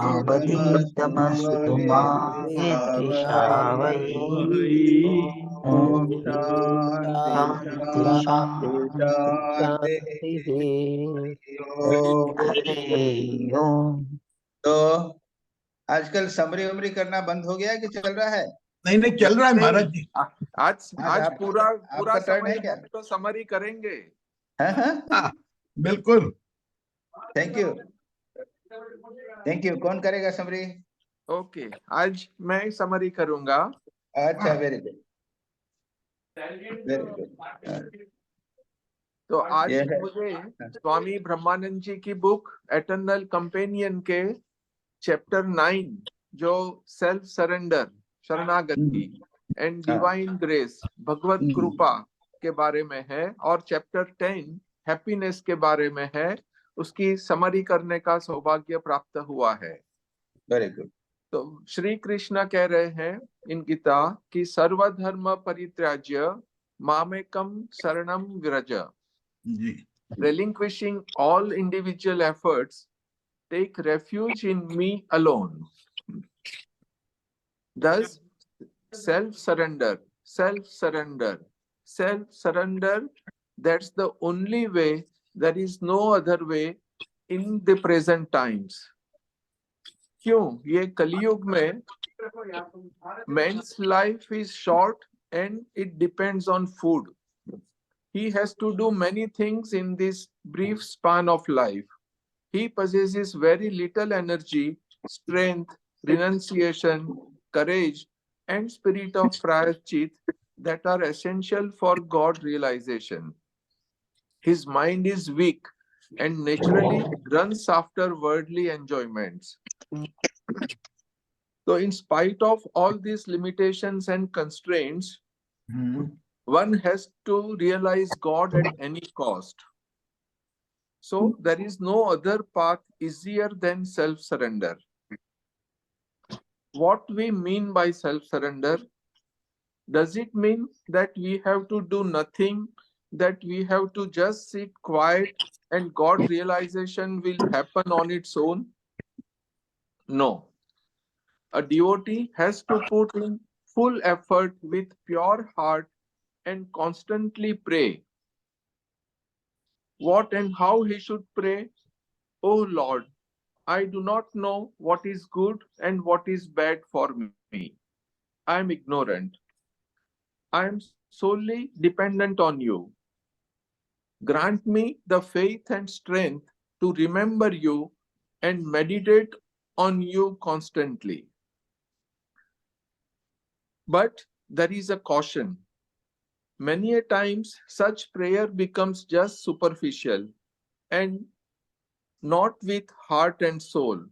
अवधीतमस्तु मा विद्विषावहै। ओम ॐ शांति शान्ति शांति शान्ति शांति। हरे ओम। तो आजकल समरी उमरी करना बंद हो गया कि चल रहा है? नहीं नहीं, चल रहा है महाराज जी। आज पूरा आपका टर्न है समय क्या? हम तो समरी करेंगे। हाँ, बिल्कुल। Thank you, thank you. कौन करेगा समरी? ओके, आज मैं समरी करूंगा। अच्छा, वेरी गुड, वेरी गुड। तो आज ये है। मुझे स्वामी ब्रह्मानंद जी की बुक एटर्नल कंपेनियन के चैप्टर 9 जो सेल्फ सरेंडर, शरणागति एंड डिवाइन ग्रेस, भगवत कृपा के बारे में है, और चैप्टर 10 हैप्पीनेस के बारे में है, उसकी समरी करने का सौभाग्य प्राप्त हुआ है। Very good. तो श्री कृष्ण कह रहे हैं इन गीता कि सर्वधर्म परित्याज्य मामेकम शरणम Vraj, relinquishing all individual efforts, take refuge in me alone. Thus, self-surrender, self-surrender, self-surrender, that's the only way, there is no other way in the present times. क्यों? ये कलयुग में man's life is short and it depends on food. He has to do many things in this brief span of life. He possesses very little energy, strength, renunciation, courage, and spirit of prayachit that are essential for God realization. His mind is weak and naturally runs after worldly enjoyments. So, in spite of all these limitations and constraints, one has to realize God at any cost. So there is no other path easier than self-surrender. What we mean by self-surrender? Does it mean that we have to do nothing, that we have to just sit quiet and God realization will happen on its own? No. A devotee has to put in full effort with pure heart and constantly pray. What and how he should pray? Oh Lord, I do not know what is good and what is bad for me. I am ignorant. I am solely dependent on you. Grant me the faith and strength to remember you and meditate on you constantly. But there is a caution. Many a times such prayer becomes just superficial and not with heart and soul,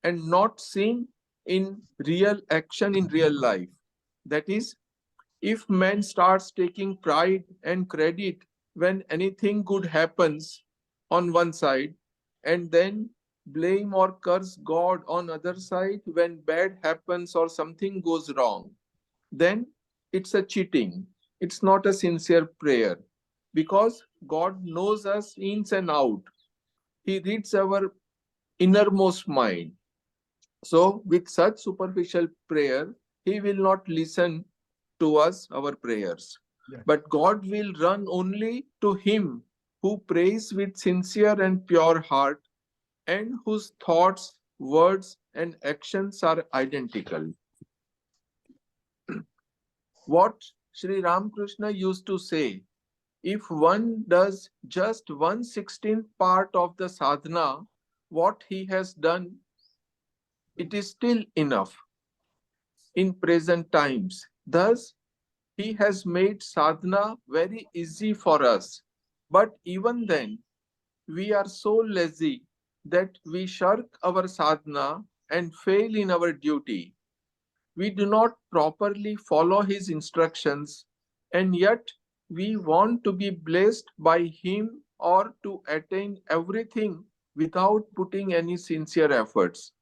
and not seen in real action in real life. That is, if man starts taking pride and credit when anything good happens on one side, and then blame or curse God on other side when bad happens or something goes wrong, then it's a cheating. It's not a sincere prayer, because God knows us ins and out. He reads our innermost mind. So, with such superficial prayer, He will not listen to us, our prayers. Yeah. But God will run only to Him who prays with sincere and pure heart, and whose thoughts, words, and actions are identical. What Sri Ramakrishna used to say, if one does just 1/16th part of the sadhana, what he has done, it is still enough in present times. Thus, he has made sadhana very easy for us. But even then, we are so lazy that we shirk our sadhana and fail in our duty. We do not properly follow his instructions, and yet we want to be blessed by him or to attain everything without putting any sincere efforts.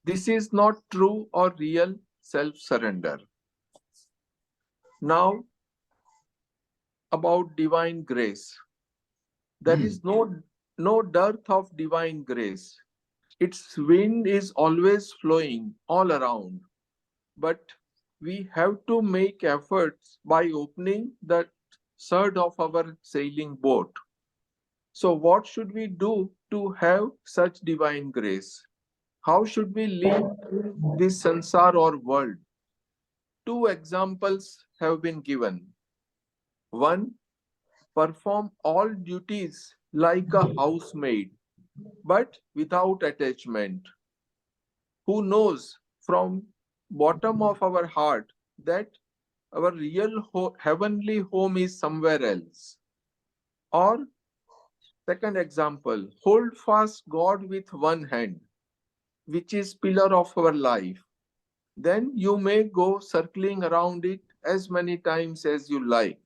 This is not true or real self-surrender. Now, about divine grace. There is no dearth of divine grace. Its wind is always flowing all around, but we have to make efforts by opening the third of our sailing boat. So, what should we do to have such divine grace? How should we live in this sansar or world? Two examples have been given. One, perform all duties like a housemaid, but without attachment. Who knows from bottom of our heart that our real heavenly home is somewhere else? Or second example, hold fast God with one hand, which is pillar of our life. Then you may go circling around it as many times as you like.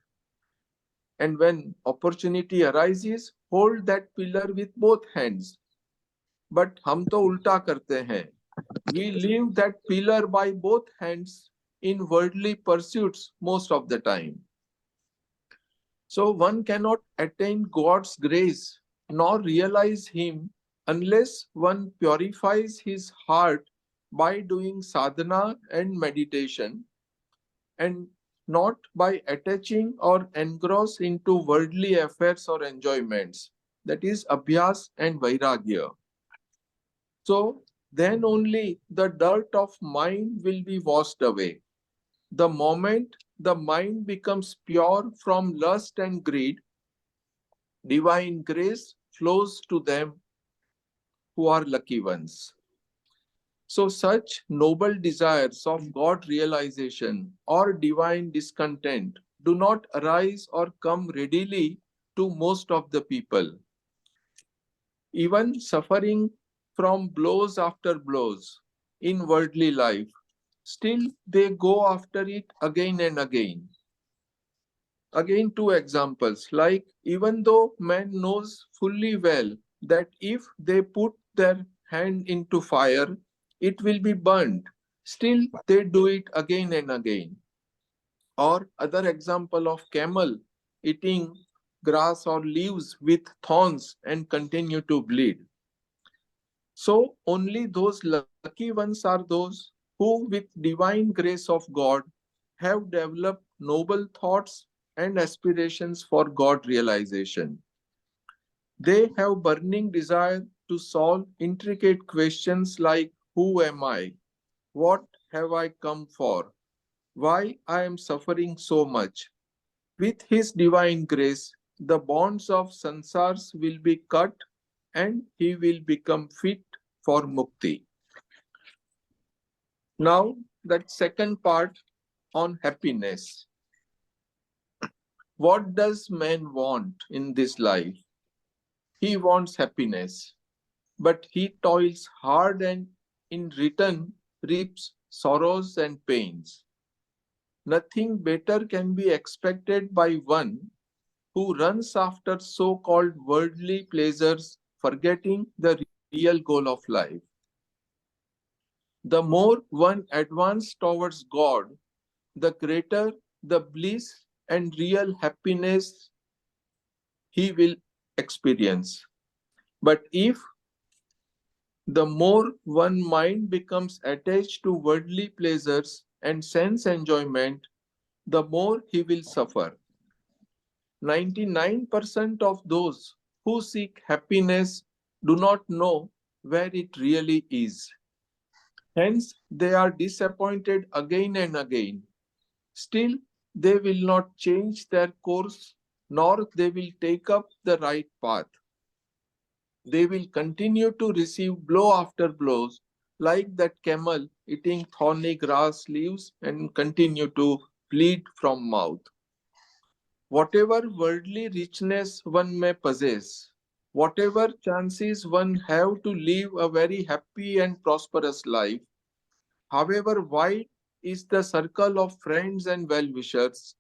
And when opportunity arises, hold that pillar with both hands. But हम तो उल्टा करते हैं. We leave that pillar by both hands in worldly pursuits most of the time. So one cannot attain God's grace nor realize Him unless one purifies his heart by doing sadhana and meditation, and not by attaching or engross into worldly affairs or enjoyments. That is abhyas and vairagya. So then only the dirt of mind will be washed away. The moment the mind becomes pure from lust and greed, divine grace flows to them who are lucky ones. So such noble desires of God realization or divine discontent do not arise or come readily to most of the people. Even suffering from blows after blows in worldly life, still they go after it again and again. Again, two examples, like even though man knows fully well that if they put their hand into fire, it will be burnt, still they do it again and again. Or other example of camel eating grass or leaves with thorns and continue to bleed. So only those lucky ones are those who with divine grace of God have developed noble thoughts and aspirations for God realization. They have burning desire to solve intricate questions like who am I? What have I come for? Why I am suffering so much? With His divine grace, the bonds of sansars will be cut and he will become fit for mukti. Now, that second part on happiness. What does man want in this life? He wants happiness, but he toils hard and in return reaps sorrows and pains. Nothing better can be expected by one who runs after so-called worldly pleasures, forgetting the real goal of life. The more one advances towards God, the greater the bliss and real happiness he will experience. But if the more one mind becomes attached to worldly pleasures and sense enjoyment, the more he will suffer. 99% of those who seek happiness do not know where it really is. Hence, they are disappointed again and again. Still, they will not change their course, nor they will take up the right path. They will continue to receive blow after blows, like that camel eating thorny grass leaves and continue to bleed from mouth. Whatever worldly richness one may possess, whatever chances one have to live a very happy and prosperous life, however wide is the circle of friends and well-wishers,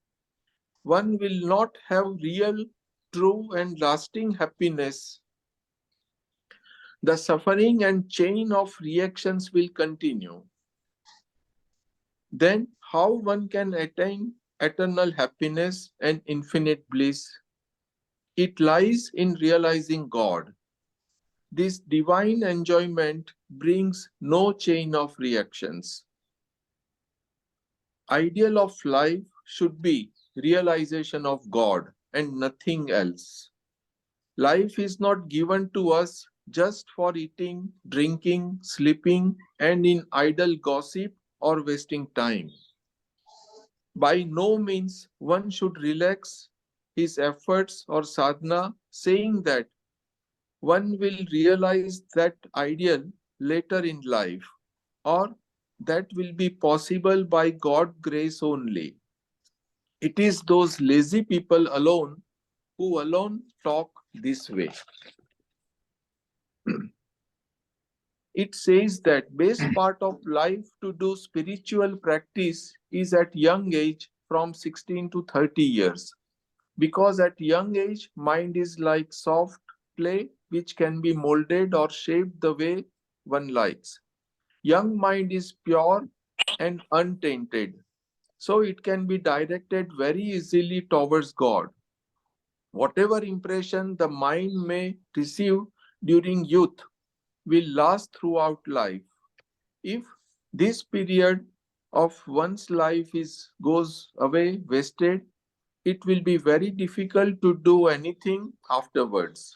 one will not have real, true and lasting happiness. The suffering and chain of reactions will continue. Then how one can attain eternal happiness and infinite bliss? It lies in realizing God. this divine enjoyment brings no chain of reactions. Ideal of life should be realization of God and nothing else. Life is not given to us just for eating, drinking, sleeping, and in idle gossip or wasting time. By no means one should relax his efforts or sadhana, saying that one will realize that ideal later in life, or that will be possible by God's grace only. It is those lazy people alone who alone talk this way. It says that best part of life to do spiritual practice is at young age from 16 to 30 years. Because at young age, mind is like soft clay which can be molded or shaped the way one likes. Young mind is pure and untainted, so it can be directed very easily towards God. Whatever impression the mind may receive during youth will last throughout life. If this period of one's life goes away wasted, it will be very difficult to do anything afterwards.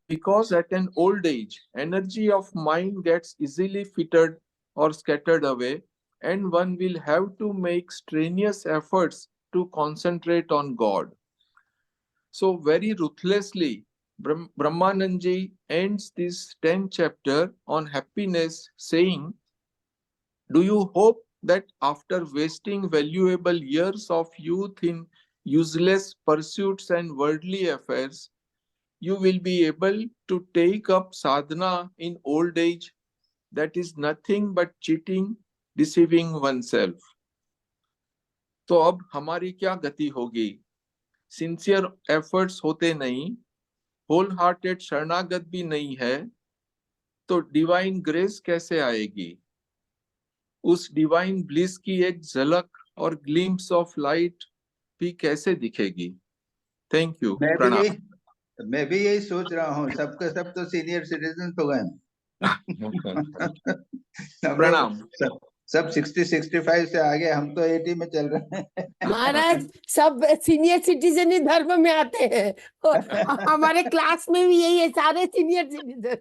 Because at an old age, energy of mind gets easily fitted or scattered away, and one will have to make strenuous efforts to concentrate on God. So very ruthlessly, Brahmananji ends this 10th chapter on happiness saying, do you hope that after wasting valuable years of youth in useless pursuits and worldly affairs, you will be able to take up sadhana in old age? That is nothing but cheating, deceiving oneself. तो अब हमारी क्या गति होगी? Sincere efforts होते नहीं, whole hearted शरणागत भी नहीं है, तो डिवाइन ग्रेस कैसे आएगी? उस डिवाइन ब्लिस की एक झलक और ग्लिम्स ऑफ लाइट भी कैसे दिखेगी? थैंक यू, प्रणाम। मैं भी यही सोच रहा हूँ, सबके सब तो सीनियर सिटीजन हो गए। प्रणाम। सब 60-65 से आगे, हम तो 80 में चल रहे हैं। महाराज सब सीनियर सिटीजन ही धर्म में आते हैं, और हमारे क्लास में भी यही है, सारे सीनियर सिटीजन।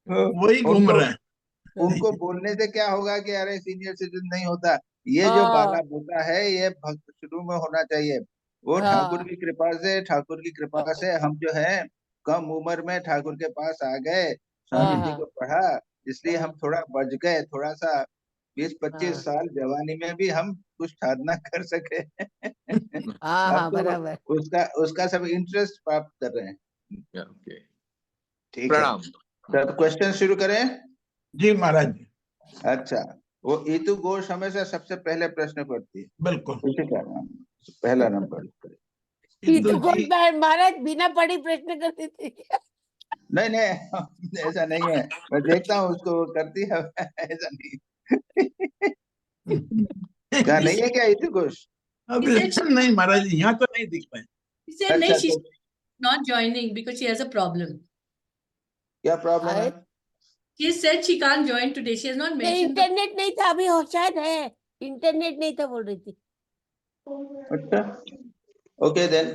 वही घूम रहे हैं। उनको बोलने से क्या होगा कि अरे सीनियर सिटीजन नहीं होता, ये जो बाला बोता है ये भक्त शुरू में होना चाहिए। वो ठाकुर की कृपा से हम जो है कम उम्र में ठाकुर के पास आ गए, स्वामी जी को पढ़ा, इसलिए हम थोड़ा बच गए, थोड़ा सा 20-25 साल जवानी में भी हम कुछ साधना कर सके। बराबर। उसका सब इंटरेस्ट प्राप्त कर रहे हैं। ठीक है, प्रणाम। तो क्वेश्चन शुरू करें? जी महाराज जी। अच्छा, वो इतु घोष हमेशा सबसे पहले प्रश्न करती है। बिल्कुल, पहला नंबर। इतु घोष महाराज बिना पढ़ी प्रश्न करती थी। नहीं, ऐसा नहीं है, मैं देखता हूँ उसको करती है, ऐसा नहीं। क्या नहीं है क्या इतु घोष? नहीं महाराज जी, यहाँ तो नहीं दिख पाए। अच्छा, she's not joining because she has a problem. क्या प्रॉब्लम है? She said she can't join today. She has not mentioned. Internet नहीं था अभी, शायद है, इंटरनेट नहीं था बोल रही थी। अच्छा, ओके देन।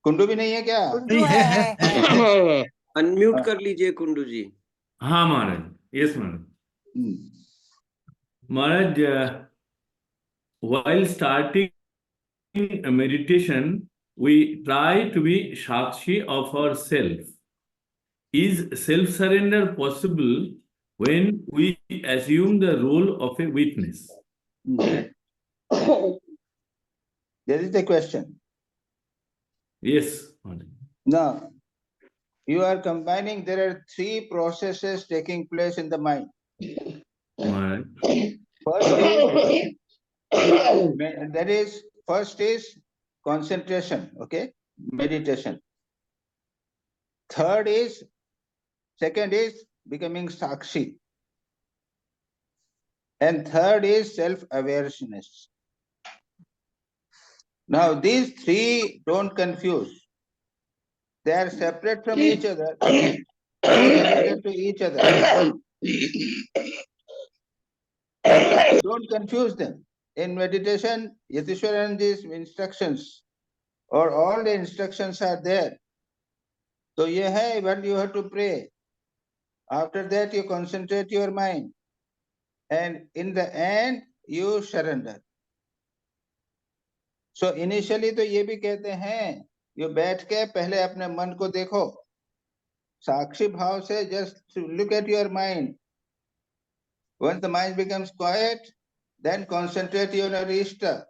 कुंडू भी नहीं है क्या? कुंडू है। अनम्यूट कर लीजिए कुंडू जी। हाँ महाराज, yes Maharaj. Maharaj, while starting meditation, we try to be Sakshi of ourself. Is self-surrender possible when we assume the role of a witness? There is the question. Yes, Maharaj. Now, you are combining, there are 3 processes taking place in the mind. First is concentration, okay, meditation. Second is becoming Sakshi. and third is self-awareness. Now these three don't confuse. They are separate from each other, related to each other. Don't confuse them. In meditation, Yatishwaranji's instructions, or all the instructions are there. So ye hai what you have to pray. After that, you concentrate your mind. And in the end, you surrender. So initially तो ये भी कहते हैं, you बैठ के पहले अपने मन को देखो. साक्षी भाव से just look at your mind. When the mind becomes quiet, then concentrate your Ishta.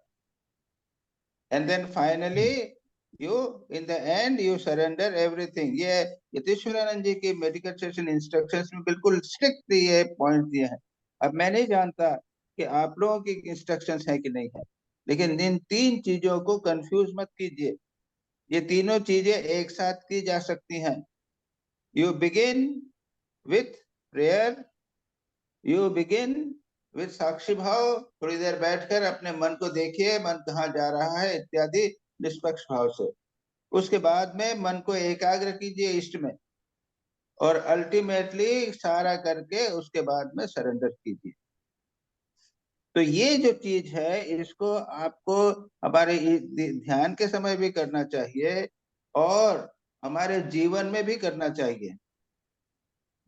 And then finally, you, in the end, you surrender everything. ये यतीश्वरानंद जी की मेडिटेशन इंस्ट्रक्शंस में बिल्कुल स्ट्रिक्ट ये पॉइंट दिए हैं. अब मैं नहीं जानता कि आप लोगों की इंस्ट्रक्शंस है कि नहीं है, लेकिन इन तीन चीजों को कंफ्यूज मत कीजिए. ये तीनों चीजें एक साथ की जा सकती हैं. You begin with prayer, you begin with साक्षी भाव. थोड़ी देर बैठकर अपने मन को देखिए, मन कहाँ जा रहा है इत्यादि निष्पक्ष भाव से. उसके बाद में मन को एकाग्र कीजिए इष्ट में, और अल्टीमेटली सारा करके उसके बाद में सरेंडर कीजिए. तो ये जो चीज है, इसको आपको हमारे ध्यान के समय भी करना चाहिए और हमारे जीवन में भी करना चाहिए.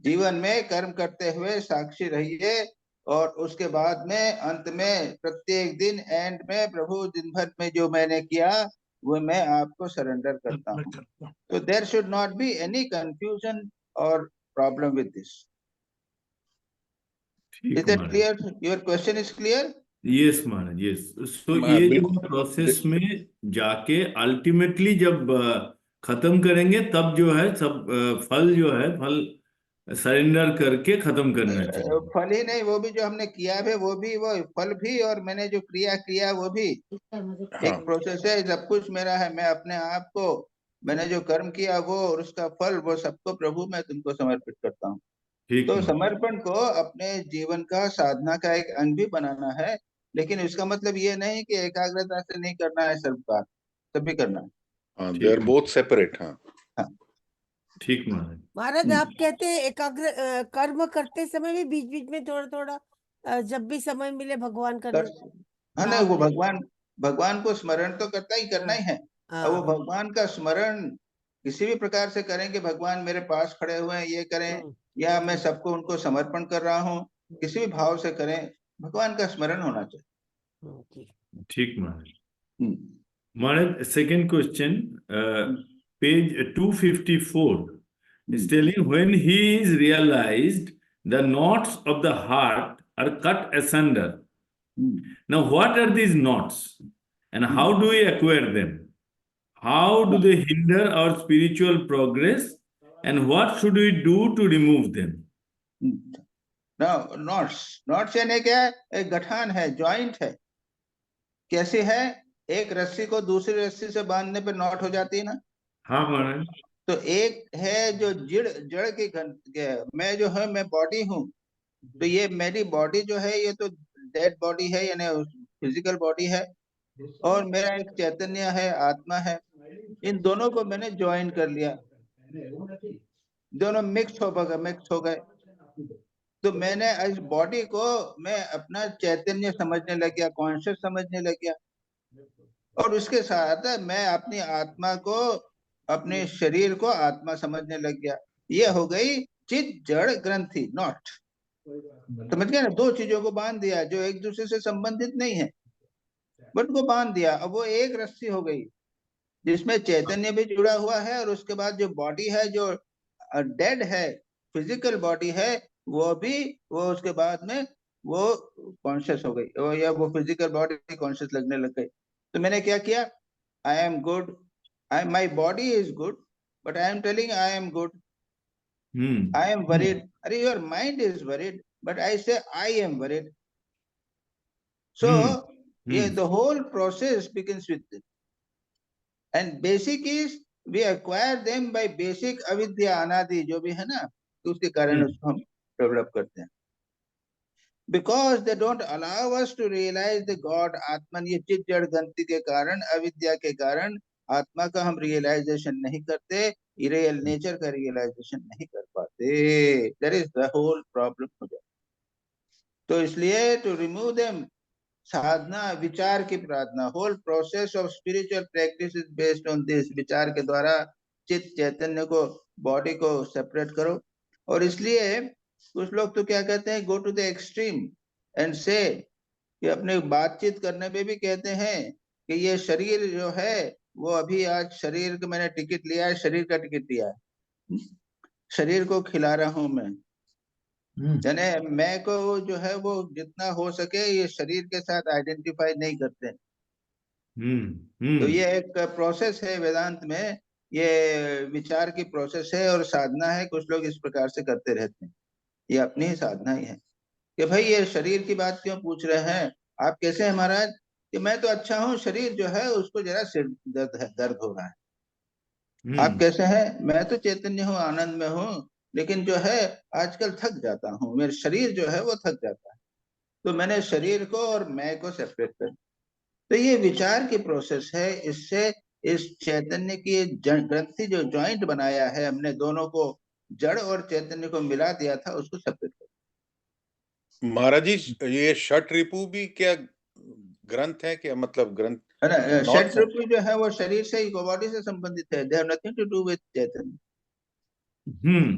जीवन में कर्म करते हुए साक्षी रहिए, और उसके बाद में अंत में प्रत्येक दिन एंड में प्रभु दिन भर में जो मैंने किया वो मैं आपको सरेंडर करता हूँ. तो there should not be any confusion और problem with this. Is that clear? Your question is clear? Yes, Maharaj, yes. So ये जब प्रोसेस में जाके अल्टीमेटली जब खत्म करेंगे, तब जो है सब फल जो है, फल सरेंडर करके खत्म करना चाहिए. फल ही नहीं, वो भी जो हमने किया है वो भी, वो फल भी, और मैंने जो क्रिया किया वो भी एक प्रोसेस है. सब कुछ मेरा है. मैं अपने आप को, मैंने जो कर्म किया वो और उसका फल, वो सबको प्रभु मैं तुमको समर्पित करता हूँ. तो समर्पण को अपने जीवन का साधना का एक अंग भी बनाना है, लेकिन इसका मतलब ये नहीं कि एकाग्रता से नहीं करना है, सर्वकार तभी करना है. They are both separate. हाँ, ठीक महाराज. महाराज आप कहते हैं एकाग्र कर्म करते समय भी बीच बीच में थोड़ा थोड़ा जब भी समय मिले भगवान का हाँ नहीं, वो भगवान को स्मरण तो करना ही है. अब वो भगवान का स्मरण किसी भी प्रकार से करें कि भगवान मेरे पास खड़े हुए हैं ये करें, या मैं सबको उनको समर्पण कर रहा हूँ, किसी भी भाव से करें, भगवान का स्मरण होना चाहिए. ठीक महाराज. महाराज, second question, page 254 is telling, when he is realized the knots of the heart are cut asunder. Now what are these knots and how do we acquire them? How do they hinder our spiritual progress, and what should we do to remove them? Now knots यानी क्या है? एक गठान है, joint है. कैसे है? एक रस्सी को दूसरी रस्सी से बांधने पे नॉट हो जाती है ना. हाँ महाराज. तो एक है जो जड़ की मैं जो है, मैं बॉडी हूँ. तो ये मेरी बॉडी जो है ये तो डेड बॉडी है, यानी फिजिकल बॉडी है, और मेरा एक चैतन्य है, आत्मा है. इन दोनों को मैंने ज्वाइन कर लिया, दोनों मिक्स हो गए. तो मैंने इस बॉडी को मैं अपना चैतन्य समझने लग गया, कॉन्शियस समझने लग गया, और उसके साथ मैं अपनी आत्मा को, अपने शरीर को आत्मा समझने लग गया. ये हो गई चित जड़ ग्रंथि, नॉट. समझ गया ना? दो चीजों को बांध दिया जो एक दूसरे से संबंधित नहीं है, बट को बांध दिया. अब वो एक रस्सी हो गई जिसमें चैतन्य भी जुड़ा हुआ है, और उसके बाद जो बॉडी है, जो डेड है, फिजिकल बॉडी है, वो भी, वो उसके बाद में वो कॉन्शियस हो गई, या वो फिजिकल बॉडी कॉन्शियस लगने लग गई. तो मैंने क्या किया? I am good, my body is good, but I am telling I am good. I am worried. Your mind is worried, but I say I am worried. So yeah, the whole process begins with this. And basic is we acquire them by basic avidya anadi जो भी है ना, तो उसके कारण उसको हम develop करते हैं. Because they don't allow us to realise the God Atman. ये चित जड़ गंति के कारण, अविद्या के कारण आत्मा का हम रियलाइजेशन नहीं करते, रियल नेचर का रियलाइजेशन नहीं कर पाते। That is the whole problem हो जाता। तो इसलिए टू रिमूव देम, साधना विचार की प्रार्थना, whole process of spiritual practice is based on this. विचार के द्वारा चित्त चैतन्य को, बॉडी को सेपरेट करो। और इसलिए कुछ लोग तो क्या कहते हैं, go to the extreme end से, कि अपने बातचीत करने में भी कहते हैं कि ये शरीर जो है वो अभी आज शरीर का मैंने टिकट लिया है, शरीर का टिकट लिया है, शरीर को खिला रहा हूं मैं। यानी मैं को जो है वो जितना हो सके ये शरीर के साथ आइडेंटिफाई नहीं करते। तो ये एक प्रोसेस है वेदांत में, ये विचार की प्रोसेस है और साधना है। कुछ लोग इस प्रकार से करते रहते हैं, ये अपनी ही साधना ही है कि भाई ये शरीर की बात क्यों पूछ रहे हैं, आप कैसे हैं महाराज? कि मैं तो अच्छा हूँ, शरीर जो है उसको जरा सिर दर्द है, दर्द हो रहा है। आप कैसे हैं? मैं तो चैतन्य हूँ, आनंद में हूँ, लेकिन जो है आजकल थक जाता हूँ, मेरा शरीर जो है वो थक जाता है। तो मैंने शरीर को और मैं को सेपरेट कर। तो ये विचार की प्रोसेस है। इससे इस चैतन्य की ग्रंथि जो जॉइंट बनाया है हमने, दोनों को, जड़ और चैतन्य को मिला दिया था, उसको सेपरेट कर। महाराज जी, ये षट रिपु भी क्या ग्रंथ है क्या? मतलब ग्रंथ षट रिपु जो है वो शरीर से ही, बॉडी से संबंधित है। They have nothing to do with Chaitanya.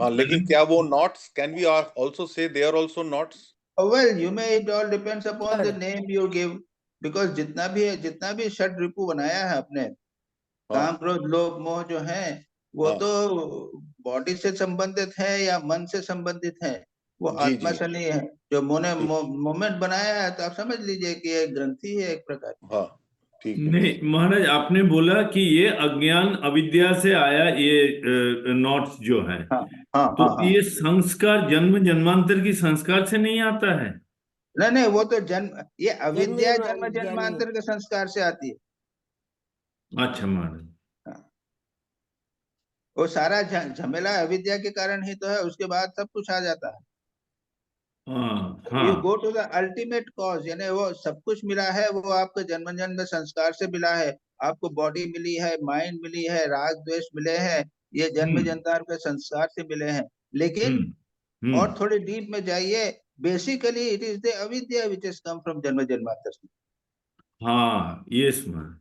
हाँ, लेकिन क्या वो knots, can we also say they are also knots? Well you may, it all depends upon the name you give. Because जितना भी षट रिपु बनाया है अपने, काम क्रोध लोभ मोह जो है वो तो बॉडी से संबंधित है या मन से संबंधित है, वो आत्मा से नहीं है। जो मोमेंट बनाया है, तो आप समझ लीजिए कि ये ग्रंथि है एक प्रकार। हाँ, ठीक है। नहीं महाराज, आपने बोला कि ये अज्ञान अविद्या से आया, ये नॉट्स जो है। तो ये संस्कार जन्म जन्मांतर की संस्कार से नहीं आता है? नहीं, वो तो जन्म, ये अविद्या जन्म जन्मांतर के संस्कार से आती है। अच्छा महाराज, वो सारा झमेला अविद्या के कारण ही तो है, उसके बाद सब कुछ आ जाता है। You go to the ultimate cause, यानी वो सब कुछ मिला है, वो आपको जन्म जन्म संस्कार से मिला है। आपको बॉडी मिली है, माइंड मिली है, राग द्वेष मिले हैं, ये जन्म जन्मांतर के संस्कार से मिले हैं। लेकिन और थोड़ी डीप में जाइए, बेसिकली इट इज द अविद्या व्हिच हैज कम फ्रॉम जन्म जन्मांतर। हाँ, यस महाराज।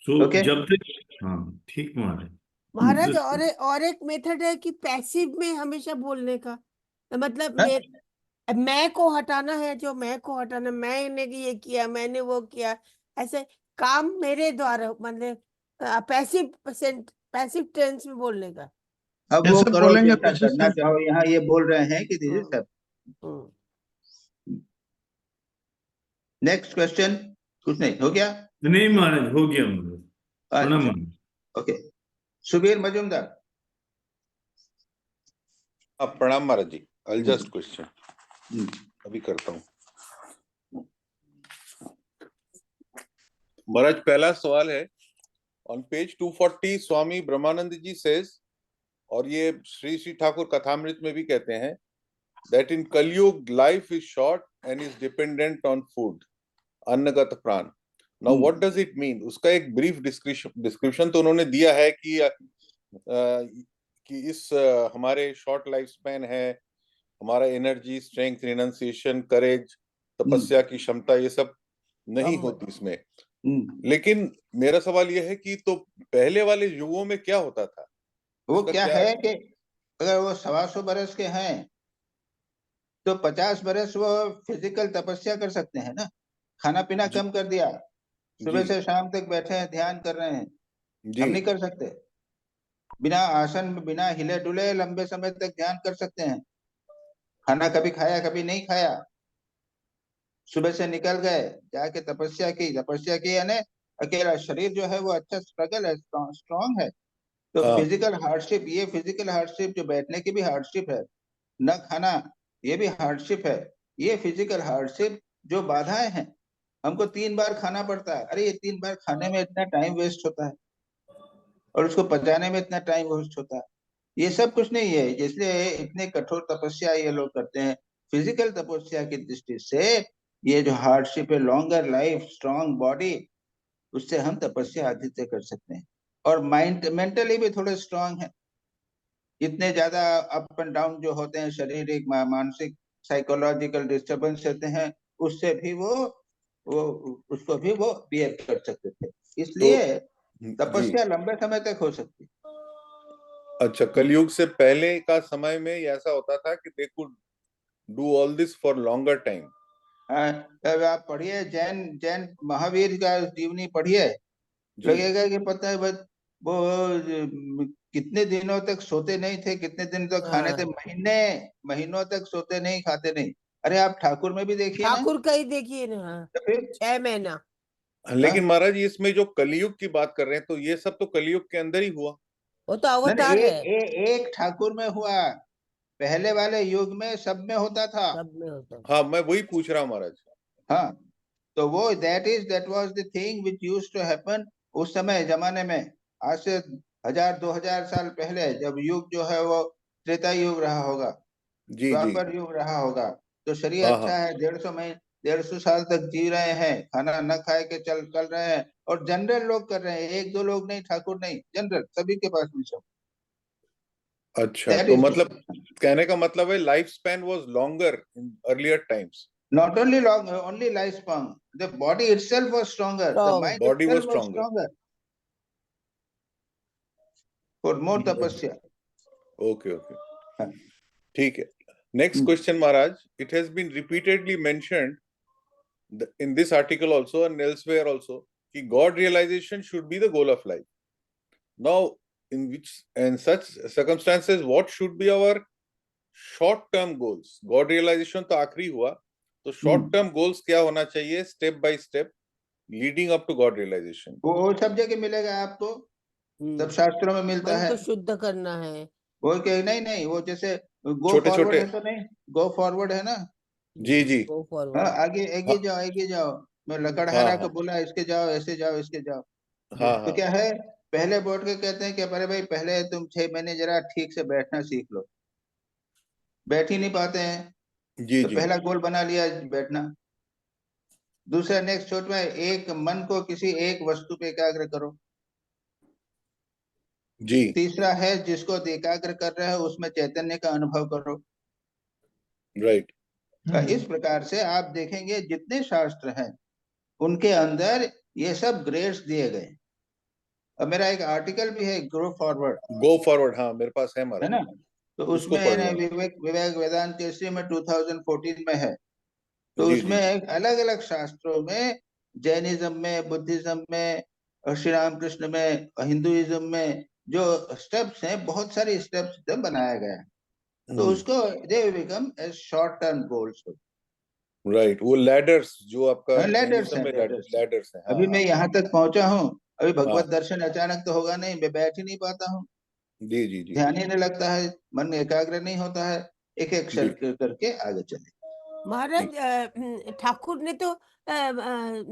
सो जब तक, हाँ ठीक महाराज। महाराज और एक मेथड है कि पैसिव में हमेशा बोलने का, मतलब मैं को हटाना है, जो मैं को हटाना, मैंने ये किया, मैंने वो किया, ऐसे काम मेरे द्वारा, मतलब पैसिव टेंस में बोलने का। अब वो करो जैसा करना चाहो। यहाँ ये बोल रहे हैं कि दिस इज सब। Next question. कुछ नहीं हो गया? नहीं महाराज, हो गया महाराज। ओके, सुबीर मजुमदार। प्रणाम महाराज जी। I'll just question. अभी करता हूँ। महाराज, पहला सवाल है, on page 240 Swami Brahmanand ji says, और ये श्री श्री ठाकुर कथामृत में भी कहते हैं, that in Kalyug life is short and is dependent on food, अन्नगत प्राण। Now what does it mean? उसका एक brief description तो उन्होंने दिया है कि इस हमारे शॉर्ट लाइफ स्पैन है, हमारा एनर्जी, स्ट्रेंथ, रिनंसिएशन, करेज, तपस्या की क्षमता, ये सब नहीं होती इसमें। लेकिन मेरा सवाल यह है कि तो पहले वाले युगों में क्या होता था? वो क्या है कि अगर वो 125 बरस के हैं तो 50 बरस वो फिजिकल तपस्या कर सकते हैं ना। खाना पीना कम कर दिया, सुबह से शाम तक बैठे हैं, ध्यान कर रहे हैं। हम नहीं कर सकते। बिना आसन में, बिना हिले डुले लंबे समय तक ध्यान कर सकते हैं। खाना कभी खाया, कभी नहीं खाया, सुबह से निकल गए, जाके तपस्या की यानी अकेला शरीर जो है वो अच्छा स्ट्रगल है, स्ट्रॉन्ग है। तो फिजिकल हार्डशिप, ये फिजिकल हार्डशिप जो बैठने की भी हार्डशिप है, न खाना ये भी हार्डशिप है। ये फिजिकल हार्डशिप जो बाधाएं हैं, हमको 3 बार खाना पड़ता है। अरे ये 3 बार खाने में इतना टाइम वेस्ट होता है और उसको पचाने में इतना टाइम वेस्ट होता है। ये सब कुछ नहीं है, इसलिए इतने कठोर तपस्या ये लोग करते हैं। फिजिकल तपस्या की दृष्टि से ये जो हार्डशिप है, लॉन्गर लाइफ, स्ट्रांग बॉडी, उससे हम तपस्या आदित्य कर सकते हैं। और माइंड मेंटली भी थोड़े स्ट्रांग है। इतने ज्यादा अप एंड डाउन जो होते हैं, शारीरिक मानसिक साइकोलॉजिकल डिस्टर्बेंस होते हैं, उससे भी वो उसको भी वो बियर कर सकते थे। इसलिए तपस्या लंबे समय तक हो सकती है। अच्छा, कलयुग से पहले का समय में ऐसा होता था कि they could do all this for longer time. अब आप पढ़िए जैन जैन महावीर का जीवनी पढ़िए, लगेगा कि पता है बस वो कितने दिनों तक सोते नहीं थे, कितने दिन तक खाने थे, महीनों तक सोते नहीं, खाते नहीं। अरे आप ठाकुर में भी देखिए ना, ठाकुर का ही देखिए ना, तो फिर 6 महीना। लेकिन महाराज इसमें जो कलयुग की बात कर रहे हैं, तो ये सब तो कलयुग के अंदर ही हुआ। वो तो नहीं, अवतार है, एक ठाकुर में हुआ, पहले वाले युग में सब में होता था। सब में होता है। हाँ, मैं वही पूछ रहा हूँ महाराज। हाँ, तो वो that was the thing which used to happen उस समय जमाने में। आज से 1000-2000 साल पहले, जब युग जो है वो त्रेता युग रहा होगा, जी जी। द्वापर युग रहा होगा, तो शरीर हाँ अच्छा हाँ। है, 150 साल तक जी रहे हैं, खाना न खाए के चल रहे हैं, और जनरल लोग कर रहे हैं, 1-2 लोग नहीं, ठाकुर नहीं, जनरल सभी के पास में सब। अच्छा, That तो is मतलब कहने का मतलब है life span was longer in earlier times. not only only lifespan, the body itself was stronger, the Strong. mind body was itself was stronger. stronger for more जी, जी। tapasya. ओके ओके, ठीक है। Next question Maharaj, it has been repeatedly mentioned in this article also and elsewhere also कि God realization should be the goal of life. Now, in such circumstances, what should be our short-term goals? God realization तो आखिरी हुआ, तो short-term goals क्या होना चाहिए step by step leading up to God realization? वो सब जगह मिलेगा आपको, सब शास्त्रों में मिलता मन है। को शुद्ध करना है। वो कि नहीं, वो जैसे गो छोटे फॉरवर्ड छोटे, है तो नहीं, गो फॉरवर्ड है ना। जी जी। Go हाँ, forward. आगे आगे जाओ। मैं हाँ लकड़हारा को हाँ बोला इसके जाओ, ऐसे जाओ, इसके जाओ। हाँ तो हाँ। क्या है, पहले बोर्ड के कहते हैं कि अरे भाई पहले तुम 6 महीने जरा ठीक से बैठना सीख लो। बैठ ही नहीं पाते हैं, जी तो जी पहला गोल बना लिया बैठना। दूसरा नेक्स्ट छोट में एक मन को किसी एक वस्तु पे एकाग्र करो। जी। तीसरा है जिसको एकाग्र कर रहे हो उसमें चैतन्य का अनुभव करो। राइट। इस प्रकार से आप देखेंगे जितने शास्त्र हैं उनके अंदर ये सब ग्रेड्स दिए गए। और मेरा एक आर्टिकल भी है गो फॉरवर्ड, हाँ मेरे पास है है महाराज, ना, तो उसको उसमें पढ़ रहा हूँ। विवेक वेदांत केसरी में 2014 में है। तो जी उसमें जी अलग अलग शास्त्रों में, जैनिज्म में, बुद्धिज्म में, और श्री रामकृष्ण में, हिंदुइज्म में जो स्टेप्स हैं, बहुत सारी स्टेप्स बनाया गया है। तो उसको they become as short term goals. Right, वो लैडर्स जो आपका लैडर्स जैनिज्म हैं, में लैडर्स हैं। लैडर्स हैं। अभी मैं यहाँ तक पहुंचा हूँ, अभी भगवत हाँ, दर्शन अचानक तो होगा नहीं, मैं बैठ ही नहीं पाता हूँ, जी जी जी ध्यान ही नहीं लगता है, मन एकाग्र नहीं होता है। एक एक जी। करके आगे चले। महाराज ठाकुर ने तो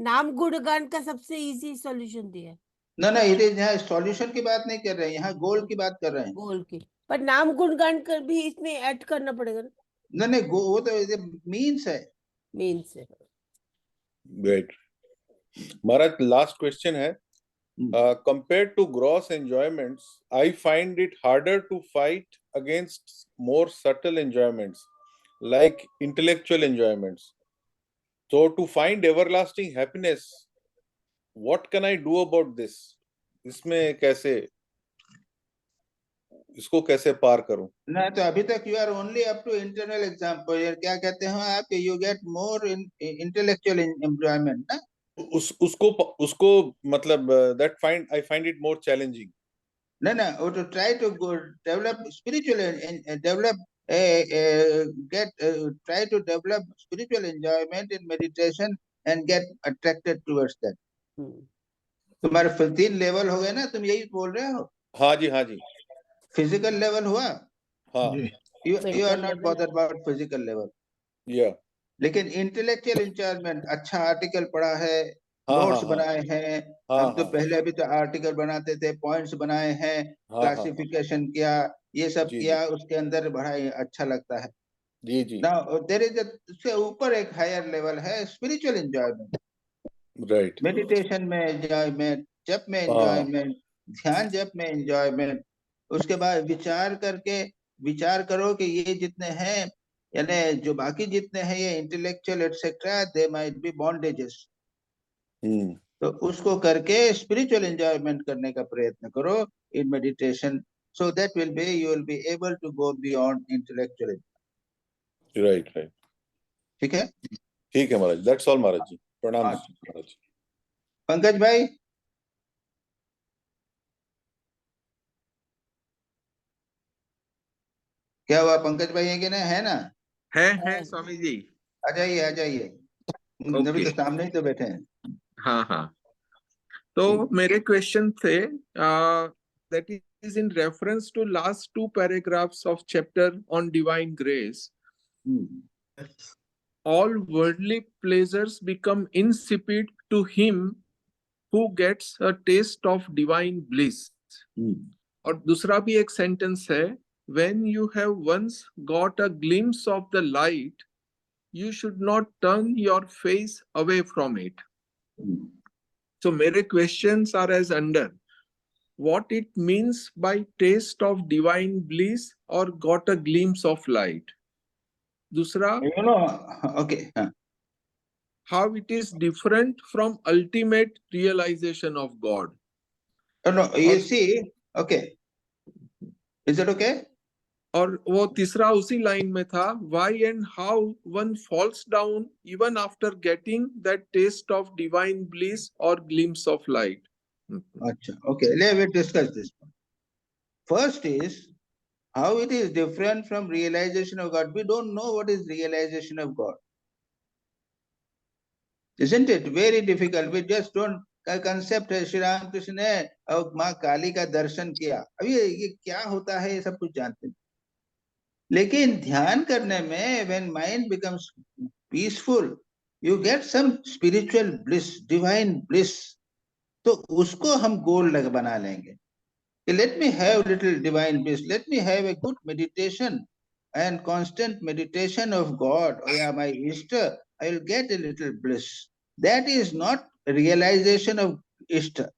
नाम गुणगान का सबसे इजी सॉल्यूशन दिया है। ना ये यहाँ सॉल्यूशन की बात नहीं कर रहे हैं, यहाँ गोल की बात कर रहे हैं। गोल की, पर नाम गुणगान कर भी इसमें ऐड करना पड़ेगा ना। नहीं वो तो मीन्स है। मीन्स है। राइट महाराज, लास्ट क्वेश्चन है, compared to gross enjoyments, I find it harder to fight against more subtle enjoyments like intellectual enjoyments. So to find everlasting happiness, what can I do about this? इसमें कैसे, इसको कैसे पार करूं? ना तो अभी तक you are only up to internal example, क्या कहते हैं आप, you get more intellectual enjoyment ना। उसको मतलब that I find it more challenging. No, or to try to develop spiritual and develop try to develop spiritual enjoyment in meditation and get attracted towards that. तुम्हारे 3 level हो गए ना, तुम यही बोल रहे हो। हाँ जी। फिजिकल लेवल हुआ, हाँ, you are not bothered about physical level. या लेकिन इंटेलेक्चुअल एंजॉयमेंट, अच्छा आर्टिकल पढ़ा है, हाँ नोट्स हाँ बनाए हैं, हम तो पहले अभी तो आर्टिकल बनाते थे, पॉइंट्स बनाए हैं, हाँ क्लासिफिकेशन किया, ये सब जी किया, उसके अंदर बड़ा ही अच्छा लगता है। जी जी नाउ देयर इज उससे ऊपर एक हायर लेवल है स्पिरिचुअल एंजॉयमेंट, राइट मेडिटेशन में एंजॉयमेंट, जप में हाँ एंजॉयमेंट, ध्यान जप में एंजॉयमेंट। उसके बाद विचार करो कि ये जितने हैं, यानी जो बाकी जितने हैं ये intellectual etcetera, they might be bondages. तो उसको करके स्पिरिचुअल एंजॉयमेंट करने का प्रयत्न करो in meditation, so that will be you will be able to go beyond intellectual. Right right ठीक है, ठीक है महाराज, दैट्स ऑल महाराज जी, प्रणाम हाँ। महाराज जी। पंकज भाई, क्या हुआ? पंकज भाई है कि नहीं? है ना? है स्वामी जी। आ जाइए, आ जाइए, अभी ओके, तो सामने ही तो बैठे हैं। हाँ हाँ। तो मेरे क्वेश्चन थे that is in reference to last 2 paragraphs of chapter on divine grace. All worldly pleasures become insipid to him who gets a taste of divine bliss. और दूसरा भी एक सेंटेंस है, when you have once got a glimpse of the light, you should not turn your face away from it. So मेरे questions are as under: what it means by taste of divine bliss or got a glimpse of light? दूसरा, You know, okay, हाँ. how it is different from ultimate realization of God. No, no, you see, okay, is it okay? और वो तीसरा उसी line में था, why and how one falls down even after getting that taste of divine bliss or glimpse of light. अच्छा, okay, let's discuss this one. First is how it is different from realization of God. We don't know what is realization of God, isn't it? Very difficult. We just don't. का concept है, श्री राम कृष्ण ने और माँ काली का दर्शन किया, अभी ये क्या होता है ये सब कुछ जानते हैं। लेकिन ध्यान करने में when mind becomes peaceful, you get some spiritual bliss, divine bliss. तो उसको हम गोल लग बना लेंगे। Let me have little divine bliss. Let me have a good meditation and constant meditation of God. Oh yeah, my Ishta, I will get a little bliss. That is not realization of Ishta.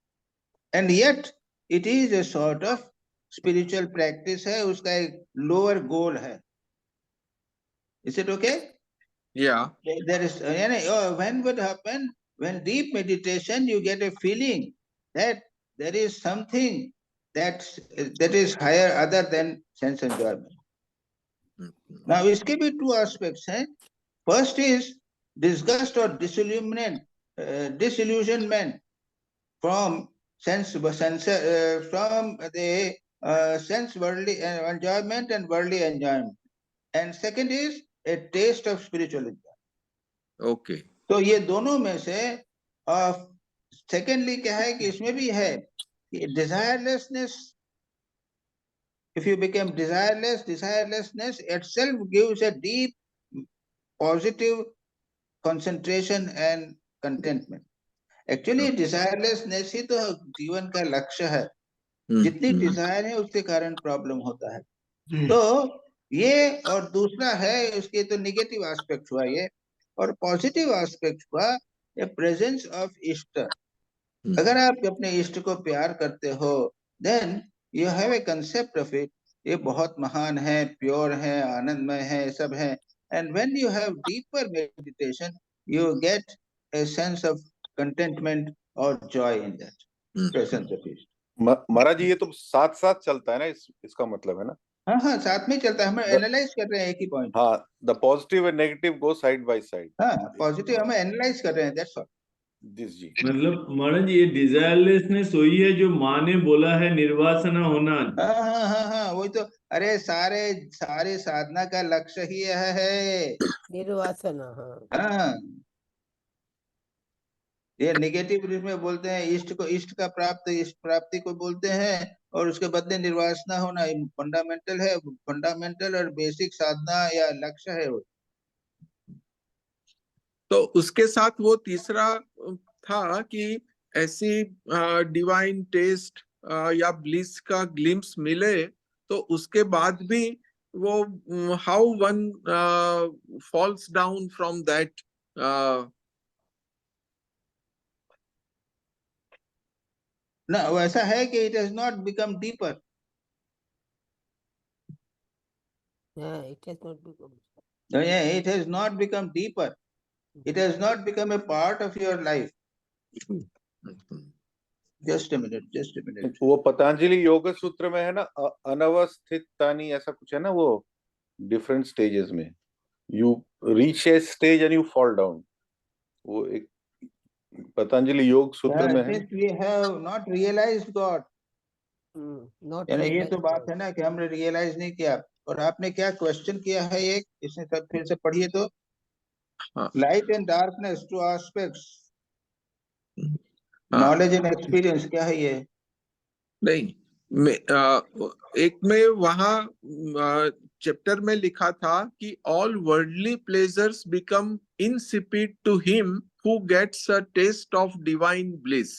And yet, it is a sort of spiritual practice है, उसका एक lower goal है. Is it okay? Yeah. There is, when would happen? When deep meditation, you get a feeling that there is something that is higher other than sense enjoyment. Now, इसके भी 2 aspects हैं. First is disgust or disillusionment from sense worldly enjoyment and worldly enjoyment. And second is a taste of spiritual enjoyment. Okay. तो ये दोनों में से secondly क्या है कि इसमें भी है कि desirelessness, if you become desirelessness itself gives a deep positive concentration and contentment. Actually desirelessness ही तो जीवन का लक्ष्य है. जितनी डिजायर है उसके कारण प्रॉब्लम होता है. तो ये, और दूसरा है उसके तो नेगेटिव एस्पेक्ट हुआ ये, और पॉजिटिव एस्पेक्ट हुआ ए प्रेजेंस ऑफ इष्ट. अगर आप अपने इष्ट को प्यार करते हो, then you have a concept of it, ये बहुत महान है, प्योर है, आनंदमय है, सब है. And when you have deeper meditation, you get a sense of contentment और joy in that presence of इष्ट. महाराज जी, ये तो साथ साथ चलता है ना, इसका मतलब है ना? हाँ हाँ, साथ में चलता है. हम एनालाइज कर रहे हैं एक ही पॉइंट. हाँ, the positive and negative go side by side. हाँ, पॉजिटिव हम एनालाइज कर रहे हैं, दैट्स ऑल. जी. मतलब महाराज ये डिजायरलेसनेस वही है जो माँ ने बोला है निर्वासना होना. हाँ, वही तो. अरे सारे साधना का लक्ष्य ही यह है, निर्वासना. हाँ. ये नेगेटिव रूप में बोलते हैं इष्ट का इष्ट प्राप्ति को बोलते हैं, और उसके बदले निर्वासना होना फंडामेंटल है, फंडामेंटल और बेसिक साधना या लक्ष्य है वो. तो उसके साथ वो तीसरा था कि ऐसी डिवाइन टेस्ट या ब्लिस का ग्लिम्स मिले तो उसके बाद भी how one falls down from that ना वैसा है कि it has not become deeper. Yeah, it has not become. Yeah, it has not become deeper. It has not become a part of your life. Just a minute, just a minute. वो पतंजलि योग सूत्र में है ना, अनवस्थितानि ऐसा कुछ है ना, वो डिफरेंट स्टेजेस में you reach a stage and you fall down, वो एक पतंजलि योग सूत्र में है। Since we have not realized God, Not यानी ये realized तो बात God. है ना कि हमने रियलाइज नहीं किया। और आपने क्या क्वेश्चन किया है, एक इसने सब फिर से पढ़िए तो, light and darkness two aspects, knowledge and experience, क्या है ये? नहीं, एक में वहां चैप्टर में लिखा था कि all worldly pleasures become insipid to him who gets a taste of divine bliss.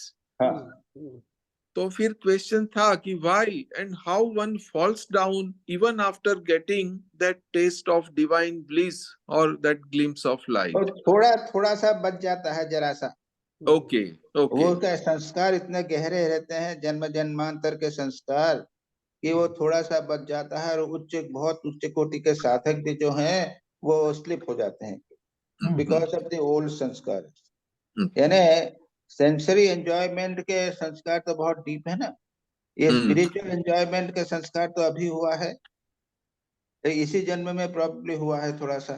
तो फिर क्वेश्चन था कि why and how one falls down even after getting that taste of divine bliss और दैट ग्लिम्स ऑफ लाइट। और थोड़ा थोड़ा सा बच जाता है, जरा सा। Okay okay. वो क्या संस्कार इतने गहरे रहते हैं, जन्म जन्मांतर के संस्कार, कि वो थोड़ा सा बच जाता है और बहुत उच्च कोटि के साधक भी जो हैं वो स्लिप हो जाते हैं बिकॉज ऑफ द ओल्ड संस्कार। यानी सेंसरी एंजॉयमेंट के संस्कार तो बहुत डीप है ना, ये स्पिरिचुअल एंजॉयमेंट के संस्कार तो अभी हुआ है, तो इसी जन्म में प्रॉब्ली हुआ है थोड़ा सा,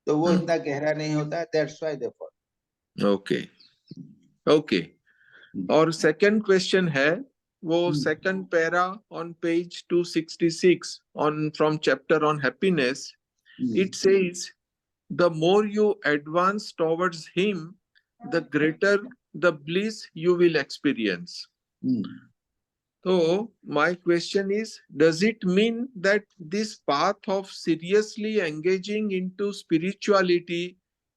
तो वो इतना गहरा नहीं होता है, that's why they fall. Okay okay. और सेकंड क्वेश्चन है, वो second para on page 266 on from chapter on happiness, it says the more you advance towards him the greater the bliss you will experience. So my question is, does it mean that this path of seriously engaging into spirituality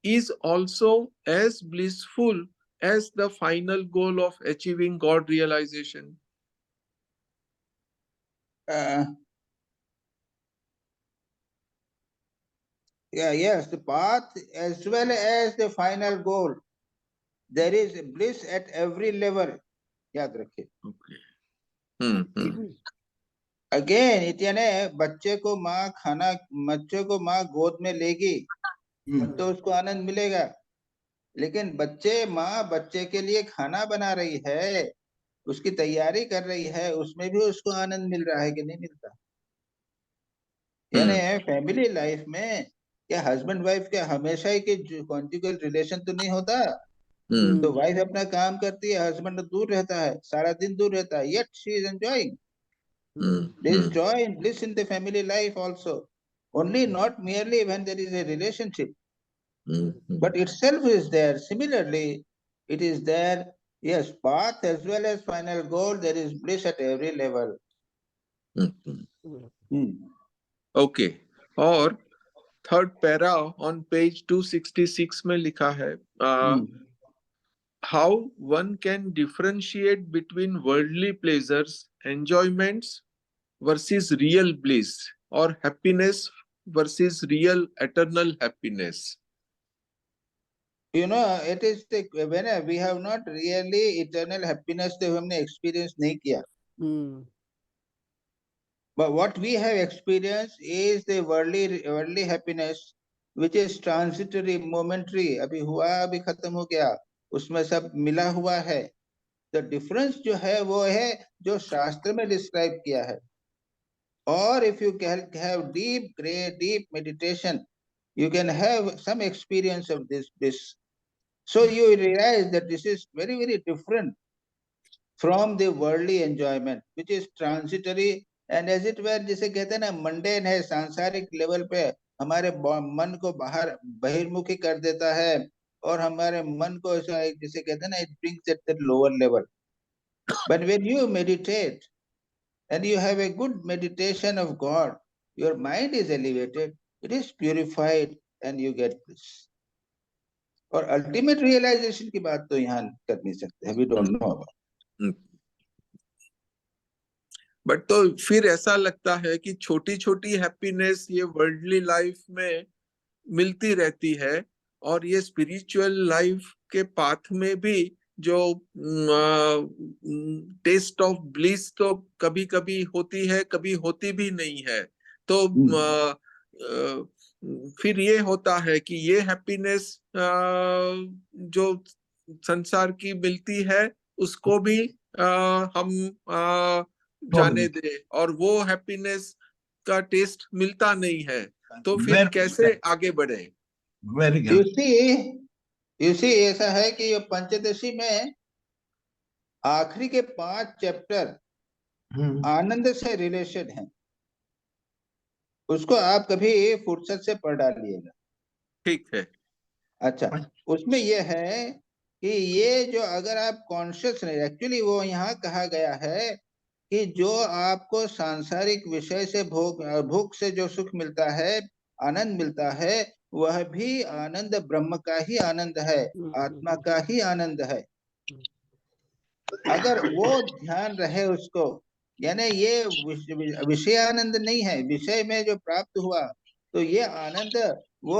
is also as blissful as the final goal of achieving God realization? Yes, the path as well as the final goal. There is bliss at every level. याद रखिए। Okay. Again it यानी बच्चे को माँ गोद में लेगी तो उसको आनंद मिलेगा, लेकिन माँ बच्चे के लिए खाना बना रही है, उसकी तैयारी कर रही है, उसमें भी उसको आनंद मिल रहा है कि नहीं मिलता? यानी फैमिली लाइफ में क्या हस्बैंड वाइफ क्या हमेशा ही के कॉन्जुगल रिलेशन तो नहीं होता? तो वाइफ अपना काम करती है, हस्बैंड दूर रहता है, सारा दिन दूर रहता है, yet she is enjoying. There is joy and bliss in the family life also, only not merely when there is a relationship, but itself is there. Similarly, it is there, yes, path as well as final goal, there is bliss at every level. Okay. और third para on page 266 में लिखा है, how one can differentiate between worldly pleasures, enjoyments versus real bliss, or happiness versus real eternal happiness. You know, it is when we have not really eternal happiness, तो हमने experience नहीं किया. But what we have experienced is the worldly happiness, which is transitory, momentary. अभी हुआ, अभी खत्म हो गया, उसमें सब मिला हुआ है. The difference जो है वो है जो शास्त्र में describe किया है. Or if you can have deep meditation, you can have some experience of this. So you realize that this is very, very different from the worldly enjoyment, which is transitory and as it were, जिसे कहते हैं ना, mundane है, सांसारिक level पे हमारे मन को बहिर्मुखी कर देता है और हमारे मन को ऐसा जिसे कहते हैं ना, it brings at the lower level. But when you meditate and you have a good meditation of God, your mind is elevated, it is purified and you get bliss. और अल्टीमेट रियलाइजेशन की बात तो यहाँ कर नहीं सकते, we don't know about. But तो फिर ऐसा लगता है कि छोटी छोटी हैप्पीनेस ये वर्ल्डली लाइफ में मिलती रहती है, और ये स्पिरिचुअल लाइफ के पाथ में भी जो टेस्ट ऑफ ब्लिस तो कभी कभी होती है, कभी होती भी नहीं है। तो फिर ये होता है कि ये हैप्पीनेस जो संसार की मिलती है उसको भी हम जाने दे, और वो हैप्पीनेस का टेस्ट मिलता नहीं है, तो फिर कैसे आगे बढ़े? Very you good. सी ऐसा है कि ये पंचदशी में आखिरी के 5 चैप्टर आनंद से रिलेशन है, उसको आप कभी फुर्सत से पढ़ डालिएगा। ठीक है। अच्छा, उसमें ये है कि ये जो अगर आप कॉन्शियस नहीं, एक्चुअली वो यहाँ कहा गया है कि जो आपको सांसारिक विषय से भोग से जो सुख मिलता है, आनंद मिलता है, वह भी आनंद ब्रह्म का ही आनंद है, आत्मा का ही आनंद है। अगर वो ध्यान रहे उसको, यानी ये विषय आनंद नहीं है, विषय में जो प्राप्त हुआ तो ये आनंद वो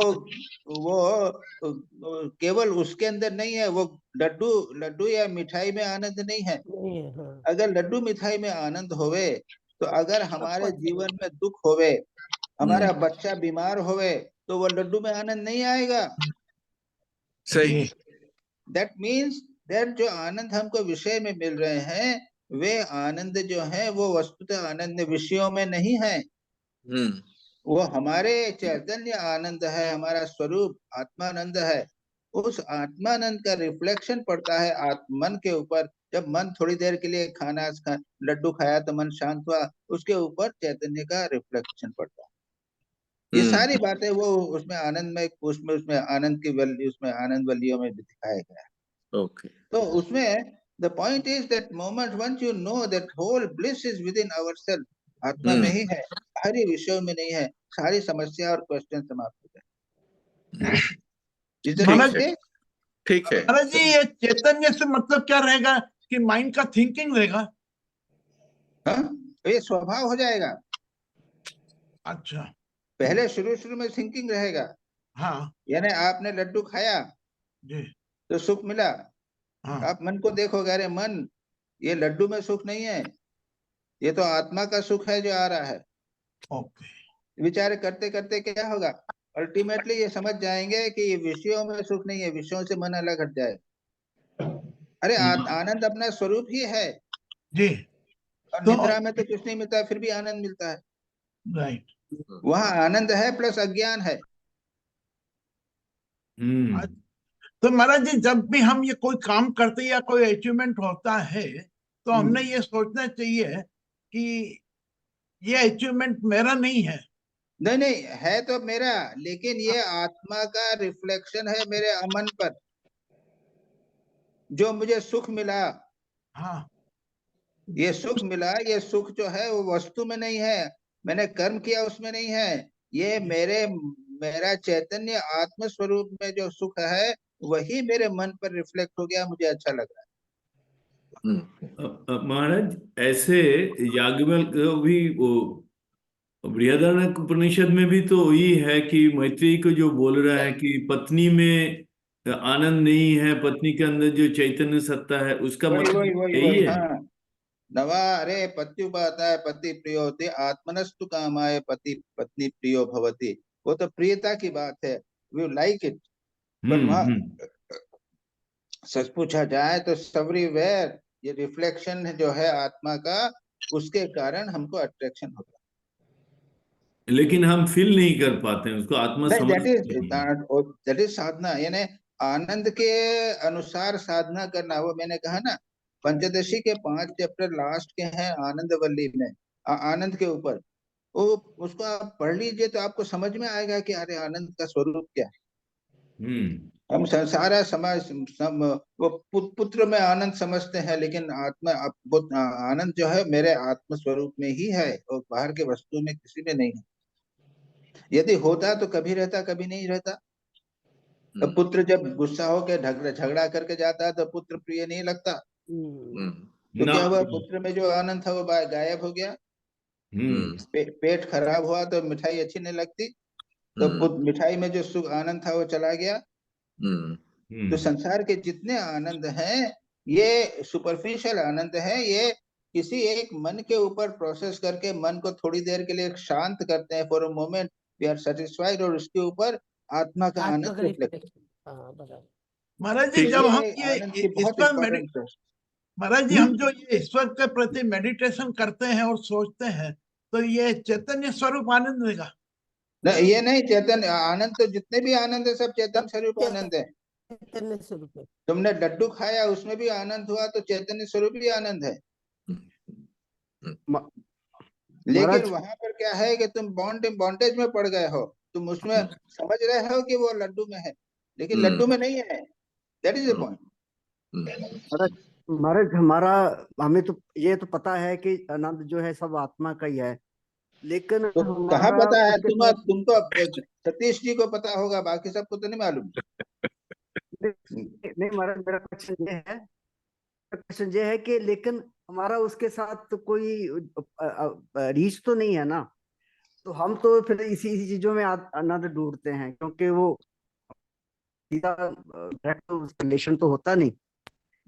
केवल उसके अंदर नहीं है, वो लड्डू या मिठाई में आनंद नहीं है। अगर लड्डू मिठाई में आनंद होवे तो अगर हमारे जीवन में दुख होवे, हमारा बच्चा बीमार होवे, तो वो लड्डू में आनंद नहीं आएगा। सही। दैट मीन्स दैट जो आनंद हमको विषय में मिल रहे हैं, वे आनंद जो है वो वस्तुतः आनंद विषयों में नहीं है, वो हमारे चैतन्य आनंद है, हमारा स्वरूप आत्मानंद है। उस आत्मानंद का रिफ्लेक्शन पड़ता है आत्मन के ऊपर। जब मन थोड़ी देर के लिए लड्डू खाया तो मन शांत हुआ, उसके ऊपर चैतन्य का रिफ्लेक्शन पड़ता है। ये सारी बातें वो उसमें आनंद में उसमें आनंद की वैल्यू, उसमें आनंद वलियों में भी दिखाया गया है। ओके। तो उसमें the point is that moment once you know that whole bliss is within ourselves, आत्मा में ही है, बाहरी विषयों में नहीं है, सारी समस्या और क्वेश्चन समाप्त हो जाए। ठीक है। महाराज जी, ये चैतन्य से मतलब क्या रहेगा कि माइंड का थिंकिंग रहेगा? हाँ, ये स्वभाव हो जाएगा। अच्छा। पहले शुरू में थिंकिंग रहेगा। हाँ, यानी आपने लड्डू खाया जी। तो सुख मिला, हाँ, आप मन को देखोगे, अरे मन, ये लड्डू में सुख नहीं है, ये तो आत्मा का सुख है जो आ रहा है। ओके। विचार करते करते क्या होगा, अल्टीमेटली ये समझ जाएंगे कि ये विषयों में सुख नहीं है, विषयों से मन अलग हट जाए। अरे आनंद अपना स्वरूप ही है जी। और निद्रा में तो कुछ नहीं मिलता, फिर भी आनंद मिलता है। राइट। वहां आनंद है प्लस अज्ञान है। तो महाराज जी, जब भी हम ये कोई काम करते या कोई अचीवमेंट होता है तो हमने ये सोचना चाहिए कि ये अचीवमेंट मेरा नहीं है। नहीं है तो मेरा, लेकिन ये आत्मा का रिफ्लेक्शन है मेरे अमन पर। जो मुझे सुख मिला, हाँ, ये सुख मिला, ये सुख जो है वो वस्तु में नहीं है, मैंने कर्म किया उसमें नहीं है, ये मेरा चैतन्य आत्म स्वरूप में जो सुख है वही मेरे मन पर रिफ्लेक्ट हो गया, मुझे अच्छा लग रहा है। महाराज, ऐसे याज्ञवल्क्य भी वो बृहदारण्यक उपनिषद में भी तो वही है कि मैत्रेयी को जो बोल रहा है कि पत्नी में आनंद नहीं है, पत्नी के अंदर जो चैतन्य सत्ता है उसका मतलब यही है। हाँ, नवा, अरे पति आता है, पति प्रिय होती, आत्मनस्तु कामाय पति पत्नी प्रियो भवति, वो तो प्रियता की बात है, वी लाइक इट। पर वहां सच पूछा जाए तो एवरीवेयर ये रिफ्लेक्शन जो है आत्मा का, उसके कारण हमको अट्रैक्शन होता है, लेकिन हम फील नहीं कर पाते हैं उसको, आत्मा समझ दैट इज साधना। यानी आनंद के अनुसार साधना करना। वो मैंने कहा ना, पंचदशी के 5 चैप्टर लास्ट के हैं आनंद वल्ली में, आनंद के ऊपर, वो उसको आप पढ़ लीजिए तो आपको समझ में आएगा कि अरे आनंद का स्वरूप क्या है। हम सारा समाज वो पुत्र में आनंद समझते हैं, लेकिन आत्मा आनंद जो है मेरे आत्म स्वरूप में ही है और बाहर के वस्तु में किसी में नहीं है। यदि होता तो कभी रहता, कभी नहीं रहता। तो पुत्र जब गुस्सा होकर झगड़ा करके जाता है तो पुत्र प्रिय नहीं लगता। तो क्या हुआ, Now, पुत्र में जो आनंद था वो गायब हो गया। पेट खराब हुआ तो मिठाई अच्छी नहीं लगती, तो मिठाई में जो सुख आनंद था वो चला गया। तो संसार के जितने आनंद हैं ये सुपरफिशियल आनंद है, ये किसी एक मन के ऊपर प्रोसेस करके मन को थोड़ी देर के लिए शांत करते हैं, for a moment we are satisfied, और उसके ऊपर आत्मा का आनंद रिफ्लेक्ट। महाराज जी ठीक जब है। हम आनंद की ये बहुत ईश्वर इंपॉर्टेंस है। महाराज जी हम जो ये ईश्वर के प्रति मेडिटेशन करते हैं और सोचते हैं, तो ये चैतन्य स्वरूप आनंद देगा। नहीं, ये नहीं, चैतन्य आनंद तो जितने भी आनंद है सब चैतन्य स्वरूप आनंद है। चैतन्य स्वरूप है। तुमने लड्डू खाया उसमें भी आनंद हुआ, तो चैतन्य स्वरूप ही आनंद है। लेकिन वहां पर क्या है कि तुम बॉन्डेज में पड़ गए हो, तुम उसमें समझ रहे हो कि वो लड्डू में है, लेकिन लड्डू में नहीं है। That is the point. महाराज हमें तो ये तो पता है कि आनंद जो है सब आत्मा का ही है, लेकिन तो कहाँ हमारा पता है? उसके तुमको सतीश जी को पता होगा, बाकी सबको तो नहीं मालूम। नहीं महाराज, मेरा क्वेश्चन ये है कि लेकिन हमारा उसके साथ तो कोई रीच तो नहीं है ना, तो हम तो फिर इसी चीजों में आनंद ढूंढते हैं, क्योंकि वो रिलेशन तो होता नहीं।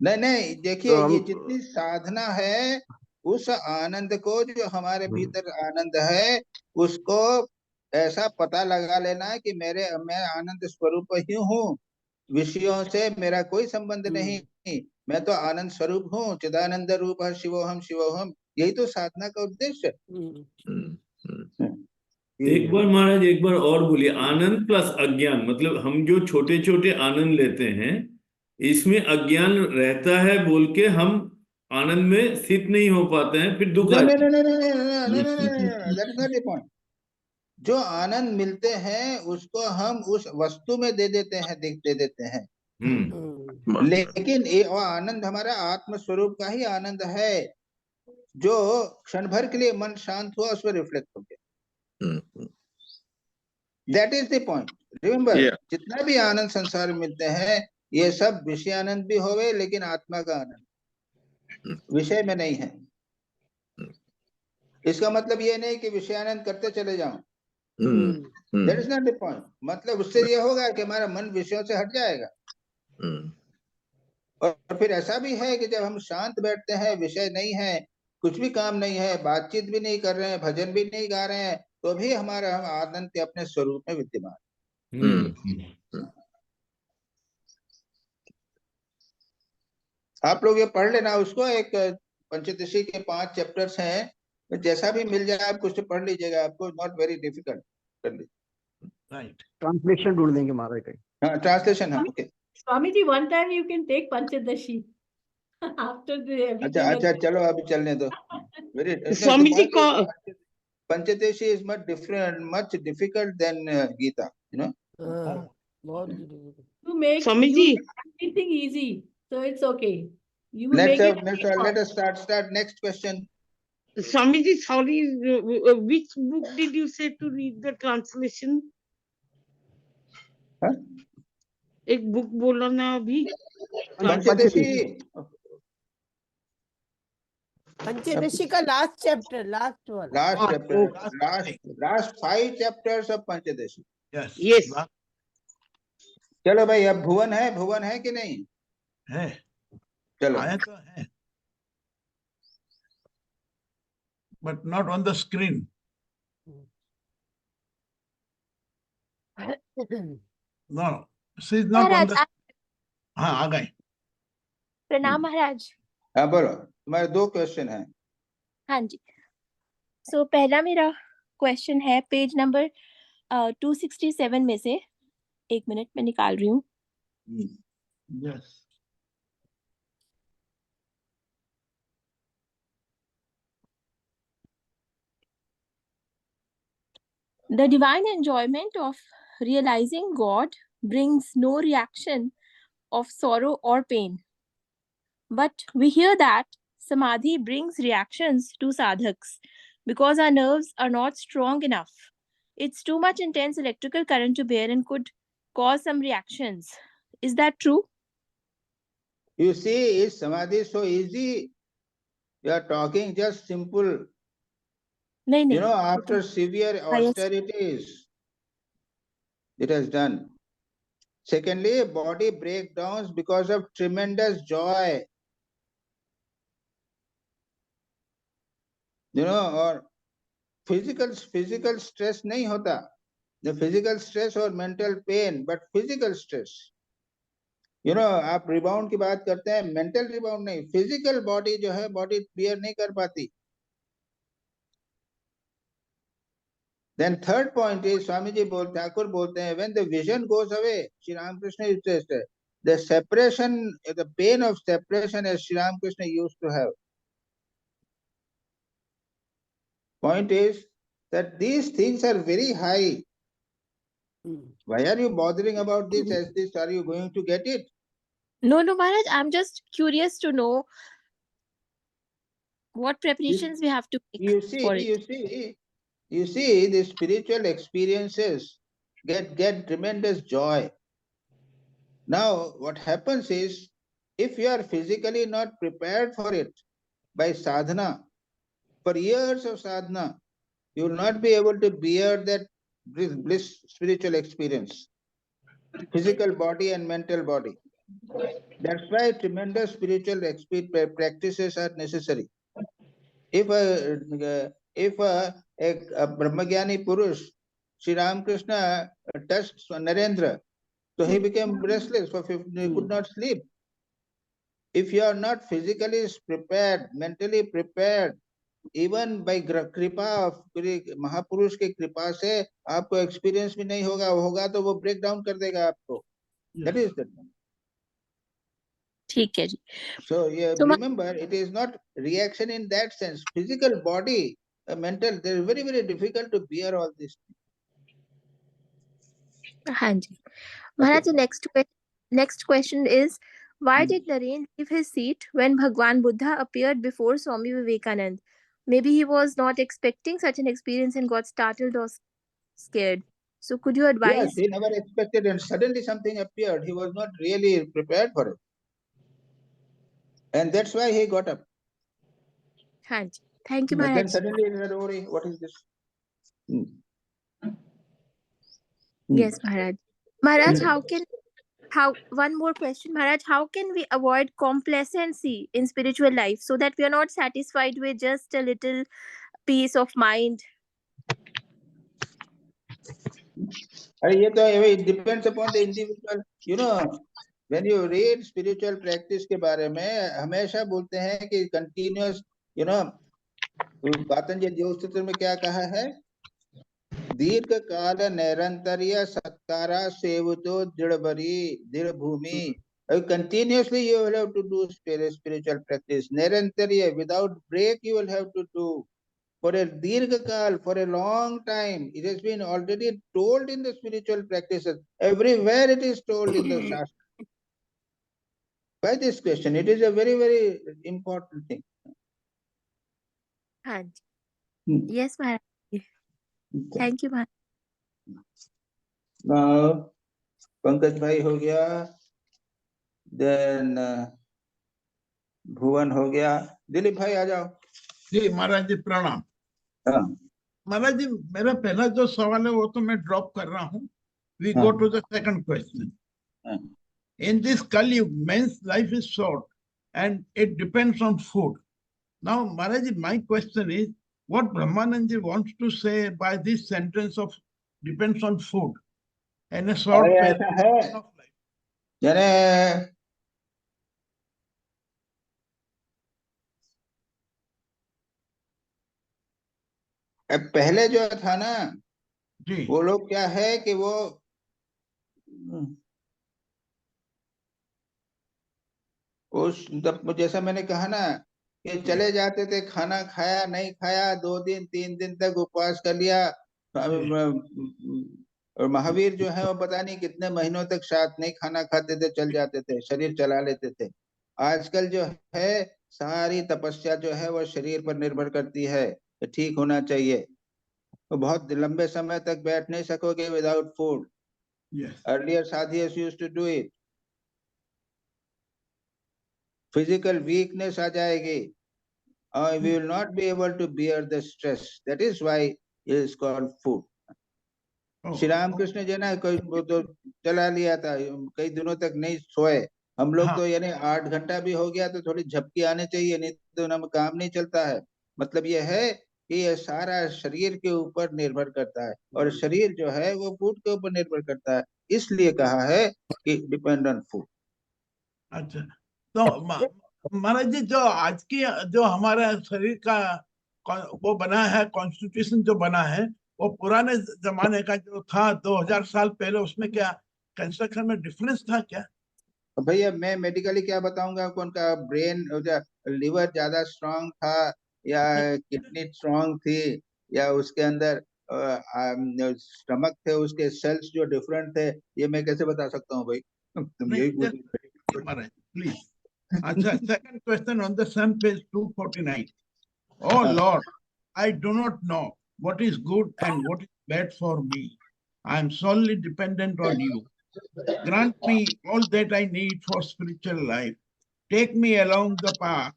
नहीं, देखिए ये जितनी साधना है उस आनंद को, जो हमारे भीतर आनंद है, उसको ऐसा पता लगा लेना है कि मैं आनंद स्वरूप ही हूँ, विषयों से मेरा कोई संबंध नहीं, मैं तो आनंद स्वरूप हूँ, चिदानंद रूप है शिवोहम शिवोहम। यही तो साधना का उद्देश्य है। एक बार महाराज एक बार और बोलिए, आनंद प्लस अज्ञान, मतलब हम जो छोटे छोटे आनंद लेते हैं इसमें अज्ञान रहता है बोल के हम आनंद में स्थित नहीं हो पाते हैं, फिर दुख आता है। That is not the point. जो आनंद मिलते हैं उसको हम उस वस्तु में दे देते हैं, लेकिन वो आनंद हमारा आत्म स्वरूप का ही आनंद है, जो क्षण भर के लिए मन शांत हुआ उसमें रिफ्लेक्ट हो गया। That is the point. Remember, जितना भी आनंद संसार में मिलते हैं ये सब विषय आनंद भी होवे, लेकिन आत्मा का आनंद विषय में नहीं है। इसका मतलब ये नहीं कि विषय आनंद करते चले जाओ, that is not the point. मतलब उससे ये होगा कि हमारा मन विषयों से हट जाएगा। और फिर ऐसा भी है कि जब हम शांत बैठते हैं, विषय नहीं है, कुछ भी काम नहीं है, बातचीत भी नहीं कर रहे हैं, भजन भी नहीं गा रहे हैं, तो भी हम आनंद के अपने स्वरूप में विद्यमान। आप लोग ये पढ़ लेना उसको, एक पंचदशी के 5 चैप्टर्स हैं, जैसा भी मिल जाए आप कुछ तो पढ़ लीजिएगा, आपको नॉट वेरी डिफिकल्ट कर लीजिए। राइट, ट्रांसलेशन ढूंढ देंगे महाराज कहीं। हाँ, ट्रांसलेशन है। Okay Swami ji, one time you can take Panchadashi after the everything. अच्छा, चलो अभी चलने दो। स्वामी जी को Panchadashi is much different, much difficult than Gita, you know. To make Swami you ji, everything easy, so it's okay. You will make it. Let us start next question. Swami ji, sorry, which book did you say to read the translation? Huh? एक book बोलो ना अभी। पंचदशी का last chapter, last 5 chapters of Panchadashi. Yes. चलो भाई, अब भुवन है कि नहीं है? चलो, आया तो है, but not on the screen. No, she's not on the. हाँ, आ गए। प्रणाम महाराज। हाँ बोलो, तुम्हारे 2 क्वेश्चन हैं। हाँ जी, सो पहला मेरा क्वेश्चन है पेज नंबर 267 में से, 1 मिनट में निकाल रही हूँ। Yes. The divine enjoyment of realizing God brings no reaction of sorrow or pain. But we hear that Samadhi brings reactions to sadhaks because our nerves are not strong enough. It's too much intense electrical current to bear and could cause some reactions. Is that true? You see, is Samadhi so easy? You are talking just simple. नहीं You नहीं know, after severe austerities, it has done. Secondly, body breakdowns because of tremendous joy. You know, or physical stress नहीं होता. The physical stress or mental pain, but physical stress. You know, आप rebound की बात करते हैं, mental rebound नहीं, physical body जो है बॉडी क्लियर नहीं कर पाती. Then third point is, Swami ji Thakur बोलते हैं, when the vision goes away, Shri Ramakrishna used to say, the separation, the pain of separation as Shri Ramakrishna used to have. Point is that these things are very high. Why are you bothering about this as this? Are you going to get it? No, Maharaj, I'm just curious to know what preparations we have to make for it. You see, the spiritual experiences get tremendous joy. Now, what happens is, if you are physically not prepared for it by sadhana, for years of sadhana, you will not be able to bear that bliss spiritual experience, physical body and mental body. That's why tremendous spiritual practices are necessary. If a Brahmagyani Purush, Sri Ramakrishna touched Narendra, so he became restless, he could not sleep. If you are not physically prepared, mentally prepared, even by कृपा of महापुरुष के कृपा से आपको experience भी नहीं होगा तो वो break down कर देगा आपको. That is the thing. ठीक है जी. So remember, it is not reaction in that sense. Physical body, mental, they are very, very difficult to bear all this. हाँ जी. Maharaj, the next question is, why did Naren leave his seat when Bhagwan Buddha appeared before Swami Vivekanand? Maybe he was not expecting such an experience and got startled or scared. So could you advise? Yes, he never expected and suddenly something appeared. He was not really prepared for it. And that's why he got up. हाँ जी. Thank you, But Maharaj. then suddenly, what is this? Yes, Maharaj. Maharaj, one more question, Maharaj, how can we avoid complacency in spiritual life so that we are not satisfied with just a little peace of mind? It depends upon the individual. You know, when you read spiritual practice के बारे में हमेशा बोलते हैं कि continuous, you know, Patanjali ज्योतिष में क्या कहा है? दीर्घ काल निरंतर्य सत्कारा सेवतो दृढ़ भूमि. Continuously you will have to do spiritual practice. Nirantarya, without break you will have to do. For a dirgha kal, for a long time, it has been already told in the spiritual practices. Everywhere it is told in the Shastra. By this question, it is a very, very important thing. Yes, Maharaj. Thank you, Maharaj. Now, Pankaj Bhai ho gaya, then Bhuvan हो गया. दिलीप भाई आ जाओ. जी महाराज जी प्रणाम. महाराज जी मेरा पहला जो सवाल है वो तो मैं ड्रॉप कर रहा हूँ. We go to the second question. In this Kali Yuga, man's life is short and it depends on food. Now Maharaj ji, my question is, what Brahmanand ji wants to say by this sentence of depends on food and a short period of life? यानी पहले जो था ना, वो लोग क्या है कि वो उस जैसा मैंने कहा ना कि चले जाते थे, खाना खाया नहीं खाया, 2 दिन 3 दिन तक उपवास कर लिया. और महावीर जो है वो पता नहीं कितने महीनों तक साथ नहीं खाना खाते थे, चल जाते थे, शरीर चला लेते थे. आजकल जो है सारी तपस्या जो है वो शरीर पर निर्भर करती है, ठीक होना चाहिए. तो बहुत लंबे समय तक बैठ नहीं सकोगे without food. Earlier sadhus used to do it. Physical weakness आ जाएगी. we will not be able to bear the stress. That is why it is called food. Shri Ramakrishna जी ने कोई वो तो चला लिया था, कई दिनों तक नहीं सोए। हम लोग तो यानी 8 घंटा भी हो गया तो थोड़ी झपकी आने चाहिए, नहीं तो हम काम नहीं चलता है। मतलब ये है कि ये सारा शरीर के ऊपर निर्भर करता है, और शरीर जो है वो फूड के ऊपर निर्भर करता है, इसलिए कहा है कि डिपेंड ऑन फूड। अच्छा, तो महाराज जी, जो आज की जो हमारा शरीर का वो बना है, कॉन्स्टिट्यूशन जो बना है, वो पुराने जमाने का जो था 2000 साल पहले, उसमें क्या कंस्ट्रक्शन में डिफरेंस था क्या? भैया मैं मेडिकली क्या बताऊंगा, उनका ब्रेन लिवर ज्यादा स्ट्रांग था या किडनी स्ट्रांग थी, या उसके अंदर स्टमक थे, उसके सेल्स जो डिफरेंट थे, ये मैं कैसे बता सकता हूँ भाई? तुम यही पूछ। प्लीज। अच्छा, second question on the same page 249. Oh Lord, I do not know what is good and what is bad for me. I am solely dependent on you. Grant me all that I need for spiritual life. Take me along the path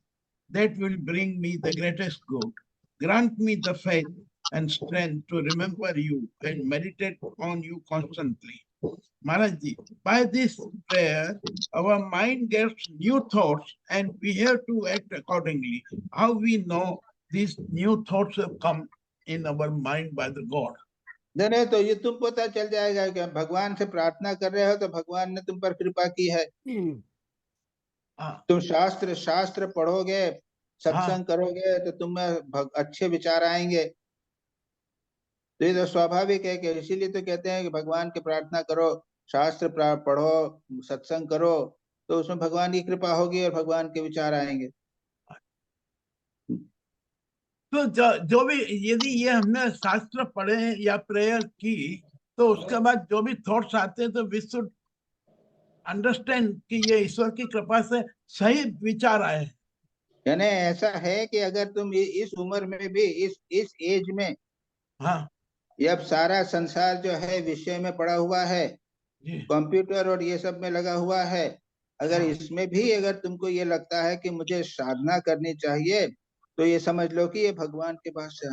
that will bring me the greatest good. Grant me the faith and strength to remember you and meditate on you constantly. Maharaj ji, by this prayer, our mind gets new thoughts and we have to act accordingly. How we know these new thoughts have come in our mind by the God? नहीं तो ये तुम पता चल जाएगा कि भगवान से प्रार्थना कर रहे हो तो भगवान ने तुम पर कृपा की है। तुम शास्त्र पढ़ोगे, सत्संग करोगे तो तुम्हें अच्छे विचार आएंगे। तो ये तो स्वाभाविक है कि इसीलिए तो कहते हैं कि भगवान की प्रार्थना करो, शास्त्र पढ़ो, सत्संग करो, तो उसमें भगवान की कृपा होगी और भगवान के विचार आएंगे। तो जो भी यदि ये हमने शास्त्र पढ़े या प्रेयर की, तो उसके बाद जो भी थॉट्स आते हैं तो वी शुड अंडरस्टैंड कि ये ईश्वर की कृपा से सही विचार आए। यानी ऐसा है कि अगर तुम इस उम्र में भी इस एज में, हाँ, अब सारा संसार जो है विषय में पड़ा हुआ है, कंप्यूटर और ये सब में लगा हुआ है, अगर इसमें भी अगर तुमको ये लगता है कि मुझे साधना करनी चाहिए, तो ये समझ लो कि ये भगवान के पास से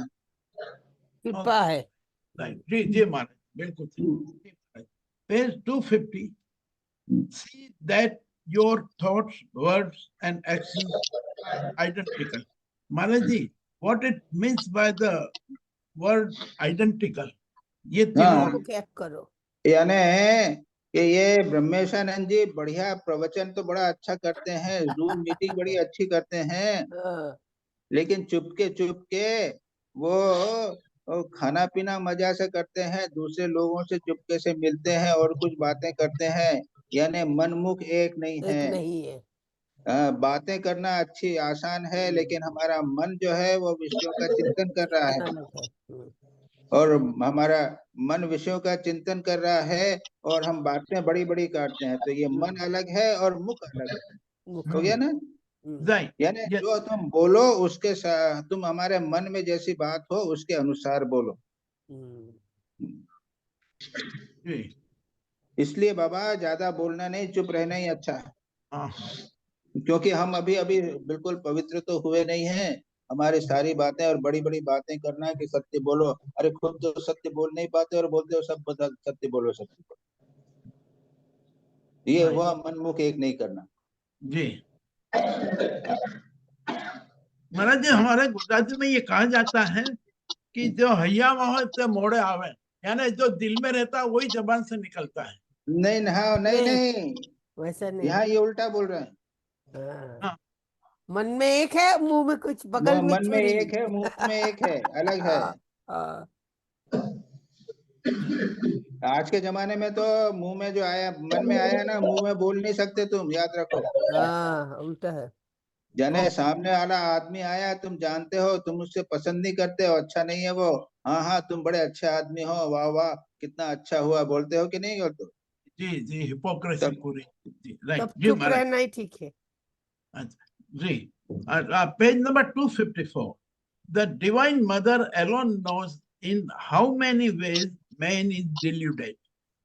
कृपा है। जी जी महाराज, बिल्कुल। Page 250, see that your thoughts, words and actions are identical. Maharaj ji, what it means by the word identical? ये तीनों क्या करो, यानी कि ये ब्रह्मेशानंद जी बढ़िया प्रवचन तो बड़ा अच्छा करते हैं, जूम मीटिंग बड़ी अच्छी करते हैं, लेकिन चुपके वो खाना पीना मजा से करते हैं, दूसरे लोगों से चुपके से मिलते हैं और कुछ बातें करते हैं, यानी मनमुख एक नहीं है। बातें करना अच्छी आसान है, लेकिन हमारा मन जो है वो विषयों का चिंतन कर रहा है, और हमारा मन विषयों का चिंतन कर रहा है और हम बातें बड़ी बड़ी काटते हैं। तो ये मन अलग है और मुख अलग है, हो गया ना? यानी जो तुम बोलो उसके साथ, तुम हमारे मन में जैसी बात हो उसके अनुसार बोलो। इसलिए बाबा ज्यादा बोलना नहीं, चुप रहना ही अच्छा है, क्योंकि हम अभी बिल्कुल पवित्र तो हुए नहीं हैं। हमारी सारी बातें और बड़ी बड़ी बातें करना है कि सत्य बोलो, अरे खुद तो सत्य बोल नहीं पाते और बोलते हो सब सत्य बोलो, सत्य बोलो। ये हुआ मनमुख एक नहीं करना। जी महाराज जी, हमारे गुजराती में ये कहा जाता है कि जो हैया मोह मोड़े आवे, यानी जो दिल में रहता है वही जबान से निकलता है। नहीं, वैसा नहीं, यहाँ ये उल्टा बोल रहे हैं। मन में एक है, मुंह में कुछ, बगल में मन में एक है, मुंह में एक है, अलग है। आज के जमाने में तो मुंह में जो आया, मन में आया ना, मुंह में बोल नहीं सकते तुम, याद रखो। उल्टा है। जने सामने वाला आदमी आया, तुम जानते हो, तुम उससे पसंद नहीं करते हो, अच्छा नहीं है वो, हाँ तुम बड़े अच्छे आदमी हो, वाह वाह कितना अच्छा हुआ, बोलते हो कि नहीं बोलते? जी जी, हिपोक्रेसी पूरी। तब चुप रहना ही ठीक है। जी, page number 254, the divine mother alone knows in how many ways man is deluded.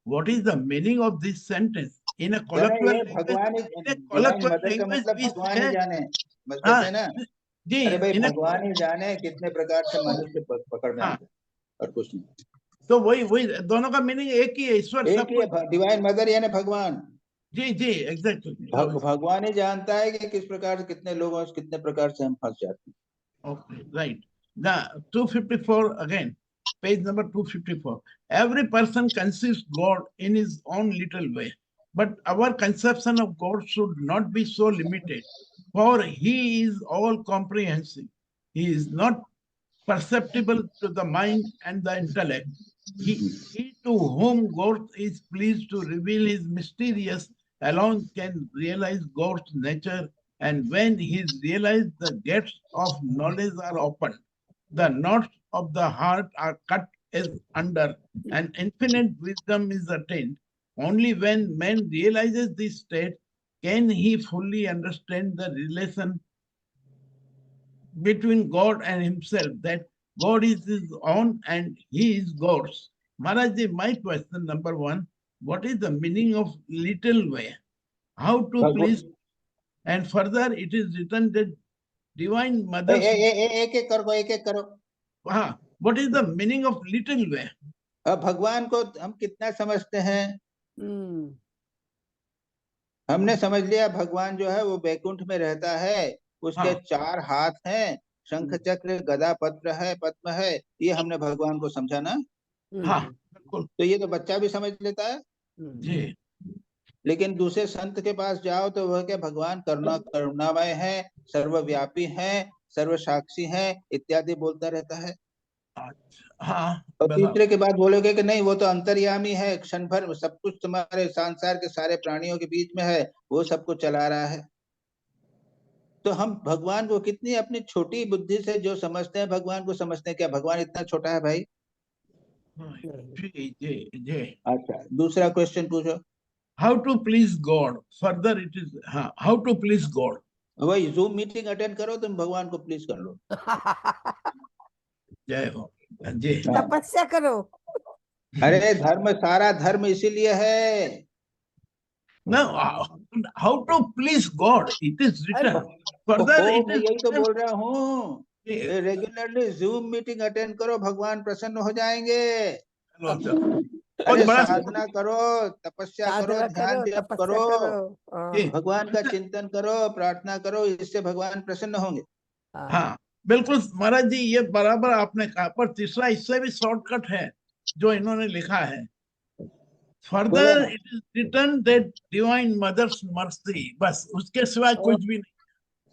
What is the meaning of this sentence? In a colloquial language, भगवान ही, divine mother का मतलब भगवान ही जाने, बस कहते हैं ना। जी अरे भाई in a- भगवान ही जाने कितने प्रकार से मनुष्य पकड़ में हाँ, आते हैं, और कुछ नहीं। तो वही वही दोनों का मीनिंग एक ही है, ईश्वर एक सब ही कुछ। है, डिवाइन मदर यानी भगवान। जी जी एग्जैक्टली। भगवान ही जानता है कि किस प्रकार से कितने लोगों से कितने प्रकार से हम फंस जाते हैं। Okay, right. Now, 254 again, page number 254. Every person conceives God in his own little way, but our conception of God should not be so limited, for he is all comprehensive. He is not perceptible to the mind and the intellect. He to whom God is pleased to reveal his mysterious alone can realize God's nature, and when he is realized, the gates of knowledge are opened. The knots of the heart are cut as under, and infinite wisdom is attained. Only when man realizes this state can he fully understand the relation between God and himself, that God is his own and he is God's. Maharaj, my question number one, what is the meaning of little way? How to please? And further, it is written that Divine Mother. एक एक करो। हाँ, what is the meaning of little way? अब भगवान को हम कितना समझते हैं? हमने समझ लिया भगवान जो है वो बैकुंठ में रहता है, उसके 4 हाथ हैं, शंख चक्र गदा पत्र है, पद्म है, ये हमने भगवान को समझा ना। हाँ, तो ये तो बच्चा भी समझ लेता है जी। लेकिन दूसरे संत के पास जाओ तो वह क्या भगवान करुणामय है, सर्वव्यापी है, सर्वसाक्षी है इत्यादि बोलता रहता है। हाँ, और तीसरे के बाद बोलोगे कि नहीं वो तो अंतर्यामी है, क्षण भर सब कुछ तुम्हारे संसार के सारे प्राणियों के बीच में है, वो सबको चला रहा है। तो हम भगवान को कितनी अपनी छोटी बुद्धि से जो समझते हैं भगवान को समझते हैं, क्या भगवान इतना छोटा है भाई? अच्छा, दूसरा क्वेश्चन पूछो। How to please God? Further, it is how to please God. वही जूम मीटिंग अटेंड करो, तुम भगवान को प्लीज कर लो। जय हो जी। तपस्या करो। अरे धर्म, सारा धर्म इसीलिए है। Now, how to please God? It is written. Further, मैं यही तो बोल रहा हूँ, रेगुलरली जूम मीटिंग अटेंड करो, भगवान प्रसन्न हो जाएंगे। अरे साधना करो, तपस्या करो, ध्यान जप करो, भगवान का चिंतन करो, प्रार्थना करो, इससे भगवान प्रसन्न होंगे। हाँ बिल्कुल महाराज जी, ये बराबर आपने कहा, पर तीसरा इससे भी शॉर्टकट है जो इन्होंने लिखा है। Further it is written that divine mother's mercy, बस उसके सिवाय कुछ भी नहीं।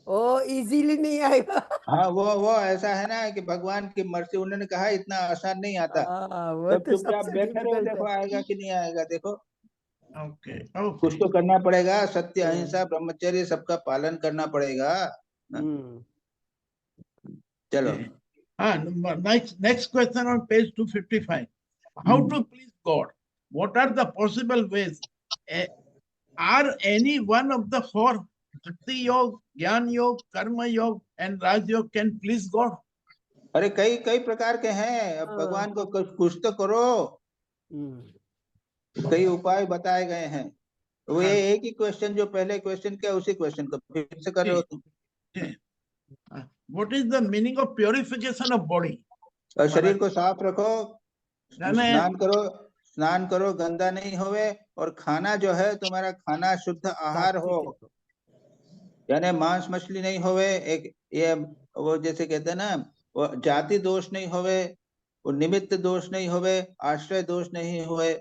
ओ इजीली नहीं आएगा। हाँ वो ऐसा है ना कि भगवान की मर्जी, उन्होंने कहा इतना आसान नहीं आता। तब चुपचाप बैठे रहो, देखो आएगा कि नहीं आएगा। देखो ओके कुछ तो करना पड़ेगा, सत्य अहिंसा ब्रह्मचर्य सबका पालन करना पड़ेगा। चलो हाँ, next question on page 255, how to please God, what are the possible ways, are any one of the 4 bhakti yoga, jnana yoga, karma yoga and Rajyoga can please God? अरे कई प्रकार के हैं, अब भगवान को कुछ तो करो, कई उपाय बताए गए हैं। वो ये एक ही क्वेश्चन जो पहले क्वेश्चन किया उसी क्वेश्चन को फिर से कर रहे हो तुम। What is the meaning of purification of body? और शरीर को साफ रखो, स्नान करो, गंदा नहीं होवे, और खाना जो है तुम्हारा खाना शुद्ध आहार हो, यानी मांस मछली नहीं होवे, एक ये वो जैसे कहते हैं ना, वो जाति दोष नहीं होवे, वो निमित्त दोष नहीं होवे, आश्रय दोष नहीं होवे,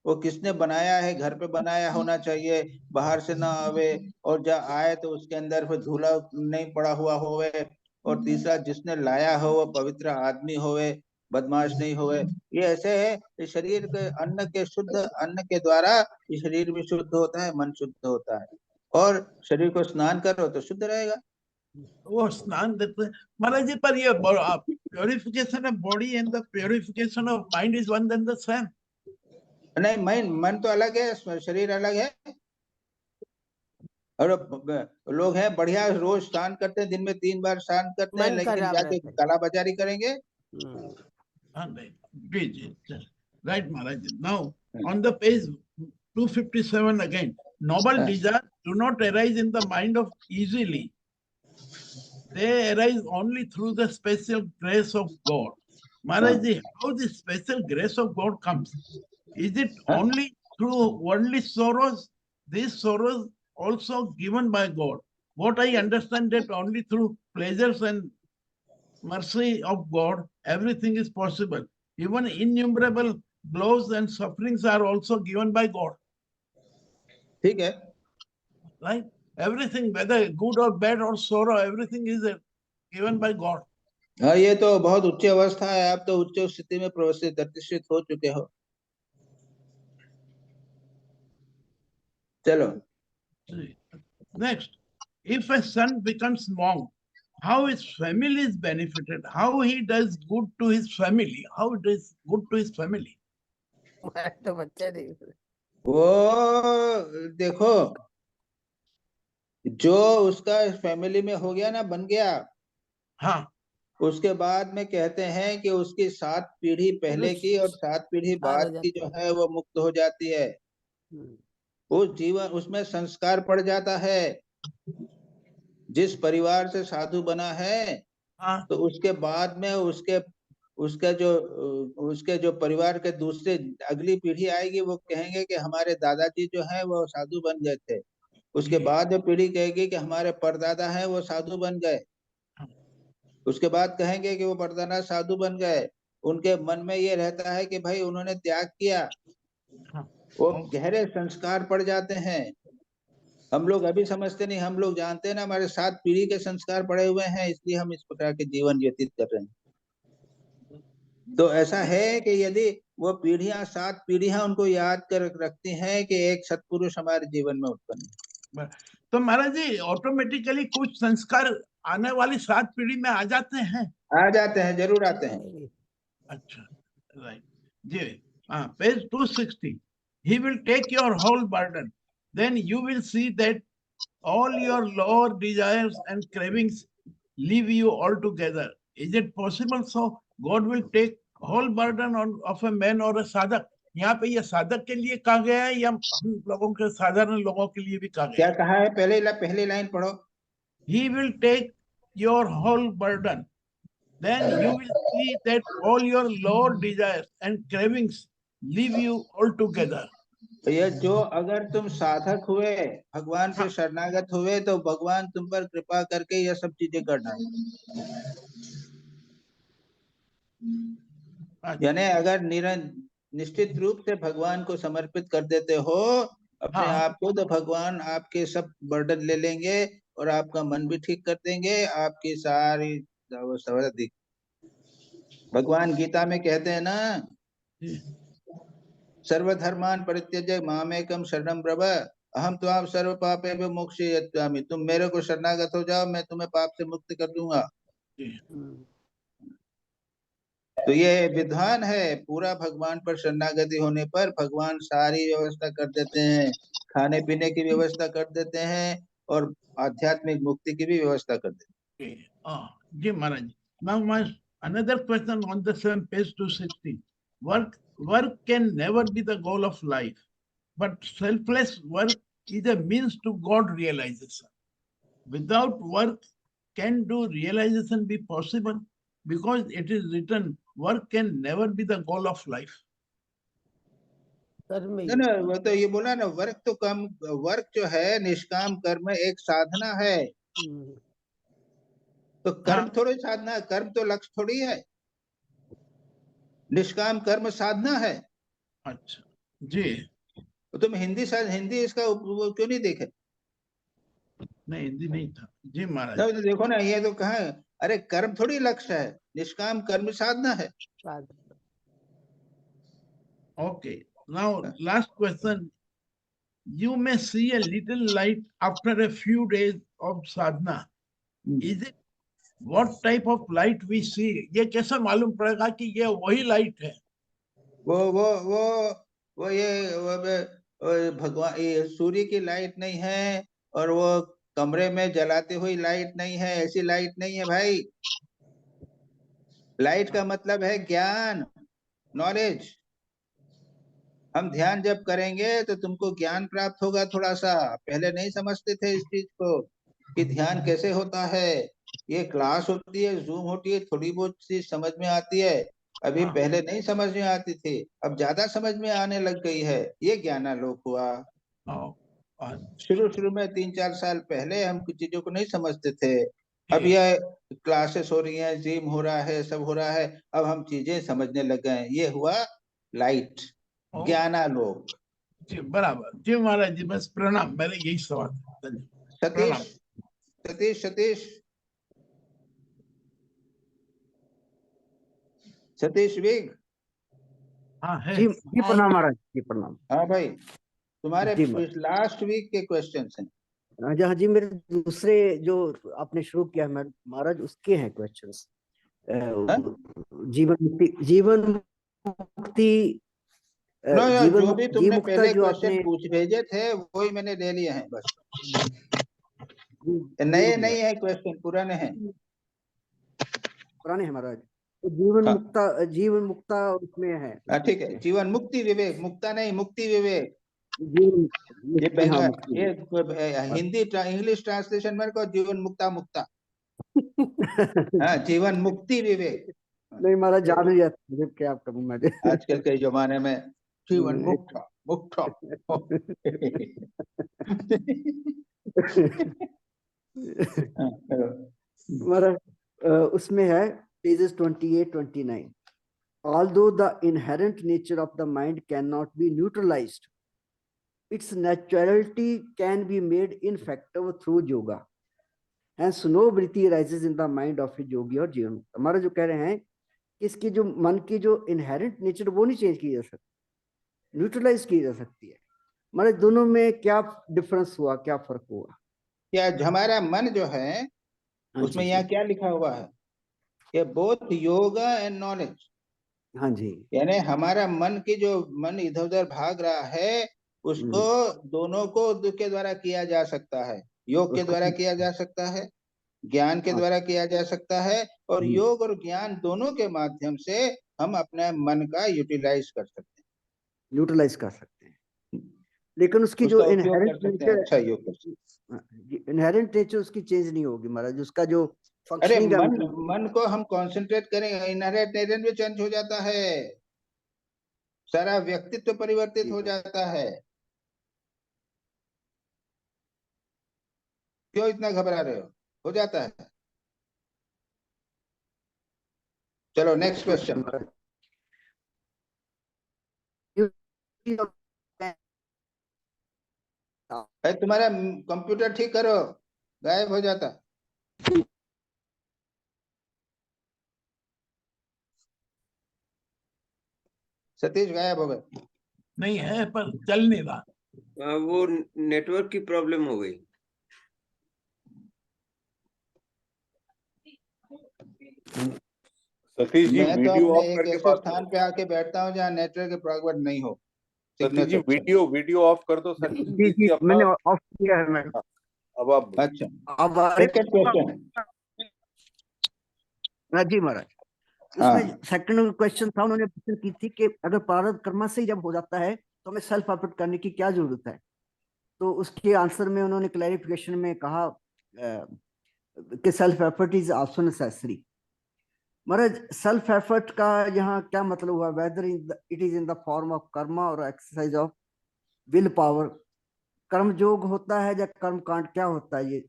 वो किसने बनाया है घर पे बनाया होना चाहिए, बाहर से ना आवे, और जब आए तो उसके अंदर फिर धूला नहीं पड़ा हुआ होवे, और तीसरा जिसने लाया हो वो पवित्र आदमी होवे, बदमाश नहीं होवे। ये ऐसे है, शरीर के अन्न के शुद्ध अन्न के द्वारा ये शरीर भी शुद्ध होता है, मन शुद्ध होता है, और शरीर को स्नान करो तो शुद्ध रहेगा। वो स्नान देते महाराज जी, पर ये purification of body and the purification of mind is one and the same? नहीं, मन तो अलग है, शरीर अलग है। और लोग हैं बढ़िया, रोज स्नान करते हैं, दिन में 3 बार स्नान करते हैं, लेकिन जाके काला बाजारी करेंगे। Right Maharaj ji. Now on the page 257 again, noble desires do not arise in the mind of easily. they arise only through the special grace of God. Maharaj ji, how the special grace of God comes? Is it only through worldly sorrows? These sorrows also given by God. What I understand that only through pleasures and mercy of God, everything is possible. Even innumerable blows and sufferings are also given by God. ठीक है, Right? Everything, whether good or bad or sorrow, everything is given by God. हाँ, ये तो बहुत उच्च अवस्था है, आप तो उच्च स्थिति में प्रतिष्ठित हो चुके हो। चलो, Next, if a son becomes monk, how his family is benefited, how he does good to his family, how it is good to his family. तो बच्चे नहीं वो देखो, जो उसका फैमिली में हो गया ना, बन गया, हाँ, उसके बाद में कहते हैं कि उसकी 7 पीढ़ी पहले की और 7 पीढ़ी बाद की जो है वो मुक्त हो जाती है। उस जीवन, उसमें संस्कार पड़ जाता है। जिस परिवार से साधु बना है, तो उसके बाद में उसके जो परिवार के दूसरे अगली पीढ़ी आएगी, वो कहेंगे कि हमारे दादाजी जो है वो साधु बन गए थे। उसके बाद जो पीढ़ी कहेगी कि हमारे परदादा है वो साधु बन गए। उसके बाद कहेंगे कि वो परदादा साधु बन गए। उनके मन में ये रहता है कि भाई उन्होंने त्याग किया। वो गहरे संस्कार पड़ जाते हैं। हम लोग अभी समझते नहीं, हम लोग जानते हैं ना, हमारे 7 पीढ़ी के संस्कार पड़े हुए हैं, इसलिए हम इस प्रकार के जीवन व्यतीत कर रहे हैं। तो ऐसा है कि यदि वो पीढ़ियां 7 पीढ़ियां उनको याद कर रखती हैं कि एक सत्पुरुष हमारे जीवन में उत्पन्न है, तो महाराज जी ऑटोमेटिकली कुछ संस्कार आने वाली 7 पीढ़ी में आ जाते हैं। आ जाते हैं, जरूर आते हैं। अच्छा, राइट जी। हाँ, page 260, he will take your whole burden, then you will see that all your lower desires and cravings leave you altogether. Is it possible? So God will take whole burden of a man or a साधक। यहाँ पे ये साधक के लिए कहा गया है या हम लोगों के साधारण लोगों के लिए भी कहा गया है? क्या कहा है? पहली लाइन पढ़ो। He will take your whole burden, then you will see that all your lower desires and cravings leave you altogether. ये जो, अगर तुम साधक हुए, भगवान पे शरणागत हुए, तो भगवान तुम पर कृपा करके ये सब चीजें करना है। यानी अगर निश्चित रूप से भगवान को समर्पित कर देते हो अपने आप को, तो भगवान आपके सब बर्डन ले लेंगे और आपका मन भी ठीक कर देंगे, आपकी सारी भगवान गीता में कहते हैं ना, सर्वधर्मान परित्यज्य मामेकम शरणं व्रज अहम त्वां सर्व पापेभ्यो मोक्षयिष्यामि। तुम मेरे को शरणागत हो जाओ, मैं तुम्हें पाप से मुक्त कर दूंगा। तो ये विधान है, पूरा भगवान पर शरणागति होने पर भगवान सारी व्यवस्था कर देते हैं, खाने पीने की व्यवस्था कर देते हैं और आध्यात्मिक मुक्ति की भी व्यवस्था कर देते हैं। जी महाराज, now my another question on the same page 260. Work can never be the goal of life, but selfless work is a means to God realization. Without work, can do realization be possible? Because it is written, work can never be the goal of life. ना, वो तो ये बोला ना, work जो है, निष्काम कर्म एक साधना है। तो कर्म थोड़ी साधना है, कर्म तो लक्ष्य थोड़ी है, निष्काम कर्म साधना है। अच्छा जी, तो तुम हिंदी इसका क्यों नहीं देखे? नहीं, हिंदी नहीं था जी महाराज। तो देखो ना, ये तो कहा, अरे कर्म थोड़ी लक्ष्य है, निष्काम कर्म साधना है। Okay, now last question. You may see a little light after a few days of sadhana. Is it what type of light we see? ये कैसे मालूम पड़ेगा कि ये वही लाइट है? वो ये भगवान, ये सूर्य की लाइट नहीं है और वो कमरे में जलाती हुई लाइट नहीं है, ऐसी लाइट नहीं है भाई। लाइट का मतलब है ज्ञान, नॉलेज। हम ध्यान जब करेंगे तो तुमको ज्ञान प्राप्त होगा। थोड़ा सा पहले नहीं समझते थे इस चीज को कि ध्यान कैसे होता है, ये क्लास होती है, जूम होती है, थोड़ी बहुत चीज समझ में आती है। अभी हाँ। पहले नहीं समझ में आती थी, अब ज्यादा समझ में आने लग गई है। ये ज्ञानालोक हुआ। शुरू में 3-4 साल पहले हम कुछ चीजों को नहीं समझते थे। अब यह क्लासेस हो रही हैं, जिम हो रहा है, सब हो रहा है, अब हम चीजें समझने लग गए हैं। ये हुआ लाइट, ज्ञानालोक। जी बराबर जी महाराज जी, बस प्रणाम, मेरे यही सवाल था। सतीश सतीश सतीश सतीश विग। हाँ है। जी प्रणाम महाराज जी, प्रणाम। हाँ भाई, तुम्हारे जी महाराज। लास्ट वीक के क्वेश्चंस हैं। हाँ जी, मेरे दूसरे जो आपने शुरू किया है महाराज, उसके हैं क्वेश्चंस। जीवन मुक्ति जो भी तुमने मुक्ता पहले जो क्वेश्चन आपने पूछ भेजे थे वही मैंने ले लिए हैं बस। जी, नए नहीं है क्वेश्चन, पुराने हैं। पुराने हैं महाराज। तो जीवन मुक्ता उसमें है। ठीक है, जीवन मुक्ति विवेक, मुक्ता नहीं, मुक्ति विवेक। ये हाँ, पहला, मुक्ति। ये हिंदी इंग्लिश ट्रांसलेशन मेरे को जीवन मुक्ता मुक्ता। हाँ, जीवन मुक्ति विवेक। नहीं महाराज, जान ही जाता मुझे, क्या करूं मैं। आजकल के जमाने में जीवन मुक्ता मुक्ता। महाराज उसमें है pages 28-29। Although the inherent nature of the mind cannot be neutralized, its naturality can be made ineffective through yoga. Hence, no vritti arises in the mind of a yogi or जीवन मुक्त। हमारा जो कह रहे हैं कि इसकी जो मन की जो इनहेरेंट नेचर वो नहीं चेंज की जा सकती, न्यूट्रलाइज की जा सकती है। हमारे दोनों में क्या डिफरेंस हुआ, क्या फर्क हुआ? क्या हमारा मन जो है उसमें यहाँ क्या लिखा हुआ है कि बोथ योगा एंड नॉलेज। हाँ जी, यानी हमारा मन की जो मन इधर उधर भाग रहा है उसको दोनों को के द्वारा किया जा सकता है। योग के द्वारा किया जा सकता है, ज्ञान के द्वारा किया जा सकता है, और योग और ज्ञान दोनों के माध्यम से हम अपने मन का यूटिलाइज कर सकते हैं, न्यूट्रलाइज कर सकते हैं। लेकिन उसकी जो इनहेरेंट नेचर, अच्छा योग कर सकते हैं। इनहेरेंट नेचर उसकी चेंज नहीं होगी महाराज। उसका जो अरे फंक्शनिंग मन को हम कंसंट्रेट करेंगे, इनहेरेंट नेचर भी चेंज हो जाता है, सारा व्यक्तित्व परिवर्तित हो जाता है। क्यों इतना घबरा रहे हो जाता है। चलो नेक्स्ट क्वेश्चन। तुम्हारा कंप्यूटर ठीक करो, गायब हो जाता। सतीश गायब हो गए। नहीं है पर चल नहीं रहा। वो नेटवर्क की प्रॉब्लम हो गई। सतीश जी मैं तो वीडियो अपने ऑफ एक करके ऐसे बात स्थान पे आके बैठता हूँ जहाँ नेटवर्क की प्रॉब्लम नहीं हो। सतीश जी वीडियो ऑफ कर दो सर। जी मैंने ऑफ किया है। मैं अब आप अच्छा, अब सेकंड क्वेश्चन। जी महाराज, उसमें सेकंड क्वेश्चन था, उन्होंने प्रश्न की थी कि अगर प्रारब्ध कर्म से ही जब हो जाता है तो हमें सेल्फ एफर्ट करने की क्या जरूरत है। तो उसके आंसर में उन्होंने क्लैरिफिकेशन में कहा कि self effort is also necessary. Maharaj self effort का यहाँ क्या मतलब हुआ? Whether it is in the form of Karma और एक्सरसाइज ऑफ विल पावर। कर्म योग होता है या कर्म कांड, क्या होता है ये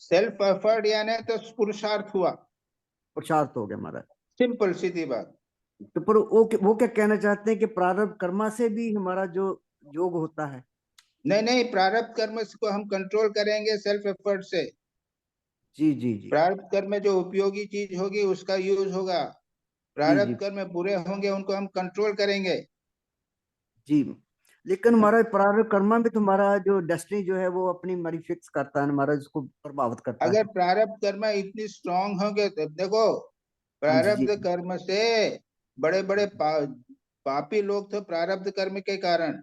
सेल्फ एफर्ट यानी तो पुरुषार्थ हुआ, पुरुषार्थ हो गया महाराज। सिंपल सीधी बात। तो पर वो क्या कहना चाहते हैं कि प्रारब्ध कर्मा से भी हमारा जो योग होता है? नहीं, प्रारब्ध कर्म को हम कंट्रोल करेंगे सेल्फ एफर्ट से। जी। प्रारब्ध कर्म में जो उपयोगी चीज होगी उसका यूज होगा, प्रारब्ध कर्म में बुरे होंगे उनको हम कंट्रोल करेंगे। जी, लेकिन हमारा प्रारब्ध कर्म में तुम्हारा जो डेस्टिनी जो है वो अपनी मर्जी फिक्स करता है, हमारा उसको प्रभावित करता है। अगर प्रारब्ध कर्म इतनी स्ट्रांग होंगे तो देखो, प्रारब्ध कर्म से बड़े बड़े पापी लोग थे प्रारब्ध कर्म के कारण।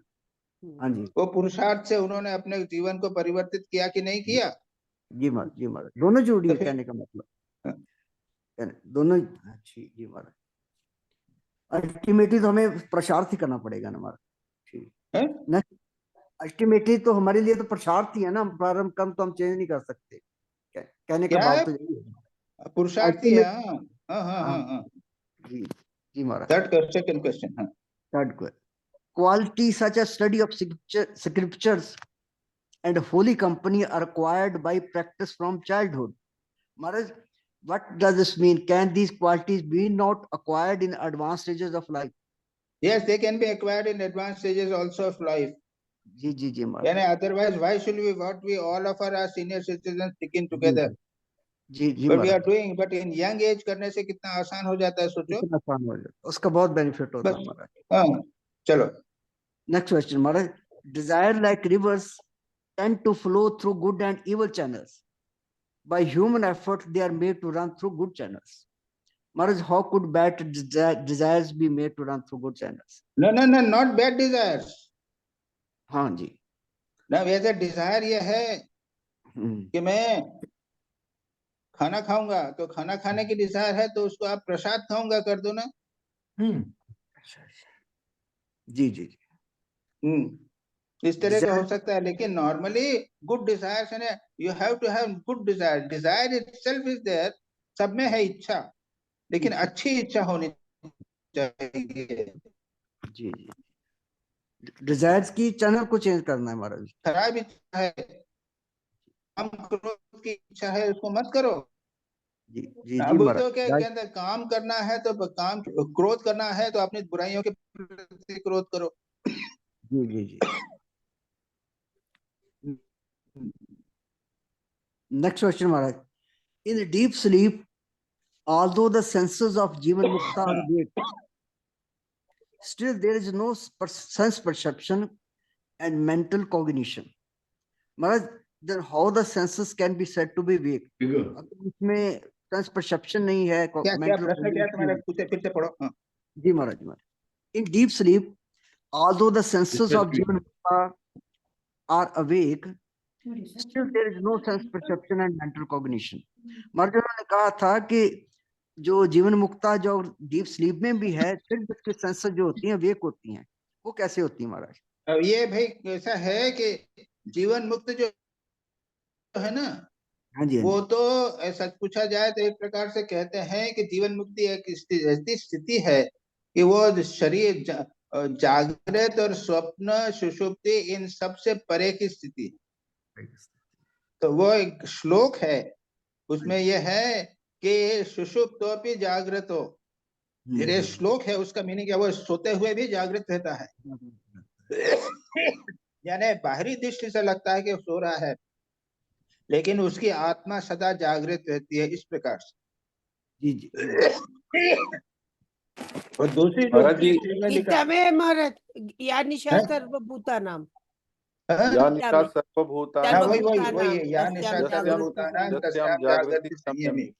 हाँ जी, वो पुरुषार्थ से उन्होंने अपने जीवन को परिवर्तित किया कि नहीं किया? जी महाराज दोनों जरूरी है कहने का मतलब, दोनों। जी महाराज, अल्टीमेटली तो हमें प्रसार ही करना पड़ेगा ना महाराज। ठीक है, अल्टीमेटली तो हमारे लिए तो पुरुषार्थ ही है ना, प्रारंभ कर्म तो हम चेंज नहीं कर सकते। कहने का क्या भाव है? तो यही है। पुरुषार्थी है। Ultimate- हाँ हाँ हाँ हाँ। जी जी महाराज। Second question. हाँ। Third question, quality such as study of scriptures and holy company are acquired by practice from childhood. Maharaj, what does this mean? Can these qualities be not acquired in advanced stages of life? Yes, they can be acquired in advanced stages also of life. जी जी जी Maharaj. Otherwise, why should we, what we all of our senior citizens sticking together? जी जी But we are Maharaj. doing, but in young age करने से कितना आसान हो जाता है, सोचो। कितना आसान हो जाता है, उसका बहुत बेनिफिट होता है बस महाराज। हाँ, चलो। Next question Maharaj, desire like rivers tend to flow through good and evil channels. By human effort, they are made to run through good channels. Maharaj, how could bad desires be made to run through good channels? No, not bad desires. हाँ जी। ना वैसे Dzire ये है कि मैं खाना खाऊंगा, तो खाना खाने की डिजायर है तो उसको आप प्रसाद खाऊंगा कर दो ना। जी जी जी। इस तरह का हो सकता है, लेकिन नॉर्मली गुड डिजायर्स है, you have to have good desire. Desire itself is there, सब में है इच्छा, लेकिन अच्छी इच्छा होनी चाहिए। जी जी। डिजायर्स की चैनल को चेंज करना है महाराज। खराब इच्छा है, काम क्रोध की इच्छा है, उसको मत करो। जी जी जी बुद्धों के महाराज। अंदर काम करना है तो काम, क्रोध करना है तो अपनी बुराइयों के प्रति क्रोध करो। जी जी जी। नेक्स्ट क्वेश्चन महाराज, in deep sleep although the senses of Jivan Mukta are awake, still there is no sense perception and mental cognition. Maharaj, then how the senses can be said to be awake? अगर इसमें sense perception नहीं है, क्या mental प्रश्न क्या cognition तुम्हारा, पूछे फिर से पढ़ो। हाँ। जी महाराज। In deep sleep, although the senses of Jivan Mukta are awake, still there is no sense perception and mental cognition. महाराज उन्होंने कहा था कि जो जीवन मुक्ता जो डीप स्लीप में भी है, फिर उसके सेंसेस जो होती हैं वेक होती हैं, वो कैसे होती है महाराज? अब ये भाई ऐसा है कि जीवन मुक्त जो है ना, हाँ जी, वो तो ऐसा पूछा जाए तो एक प्रकार से कहते हैं कि जीवन मुक्ति एक ऐसी स्थिति है कि वो शरीर जागृत और स्वप्न सुषुप्ति इन सबसे परे की स्थिति। तो वो एक श्लोक है, उसमें यह है कि सुषुप्तोपि जागृतो, ये श्लोक है, उसका मीनिंग क्या, वो सोते हुए भी जागृत रहता है। यानी बाहरी दृष्टि से लगता है कि सो रहा है, लेकिन उसकी आत्मा सदा जागृत रहती है, इस प्रकार से। जी जी। और दूसरी गीता में महाराज या निशा सर्वभूता नाम, या निशा सर्वभूतानां वही या निशा सर्वभूतानां तस्यां जागृति संयमी।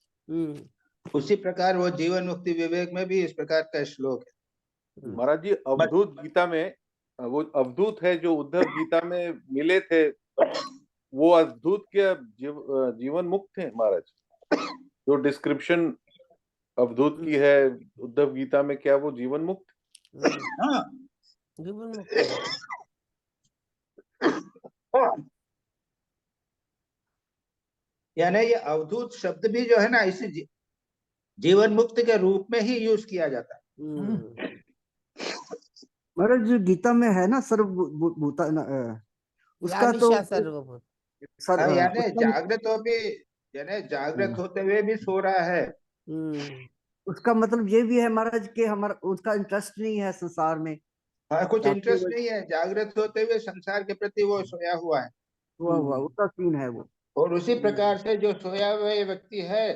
उसी प्रकार वो जीवन मुक्ति विवेक में भी इस प्रकार का श्लोक है। महाराज जी, अवधूत गीता में वो अवधूत है जो उद्धव गीता में मिले थे, वो अवधूत के जीवन मुक्त थे महाराज? जो डिस्क्रिप्शन अवधूत की है उद्धव गीता में, क्या वो जीवन मुक्त? हाँ, जीवन मुक्त। यानी ये अवधूत शब्द भी जो है ना, इसी जीवन मुक्त के रूप में ही यूज किया जाता है। महाराज जो गीता में है ना सर्वभूता, उसका तो यानी जागृत हो भी, यानी जागृत होते हुए भी सो रहा है। उसका मतलब ये भी है महाराज कि हमारा उसका इंटरेस्ट नहीं है संसार में। हाँ, कुछ इंटरेस्ट नहीं है, जागृत होते हुए संसार के प्रति वो सोया हुआ है, हुआ उसका सीन है वो। और उसी प्रकार से जो सोया हुआ व्यक्ति है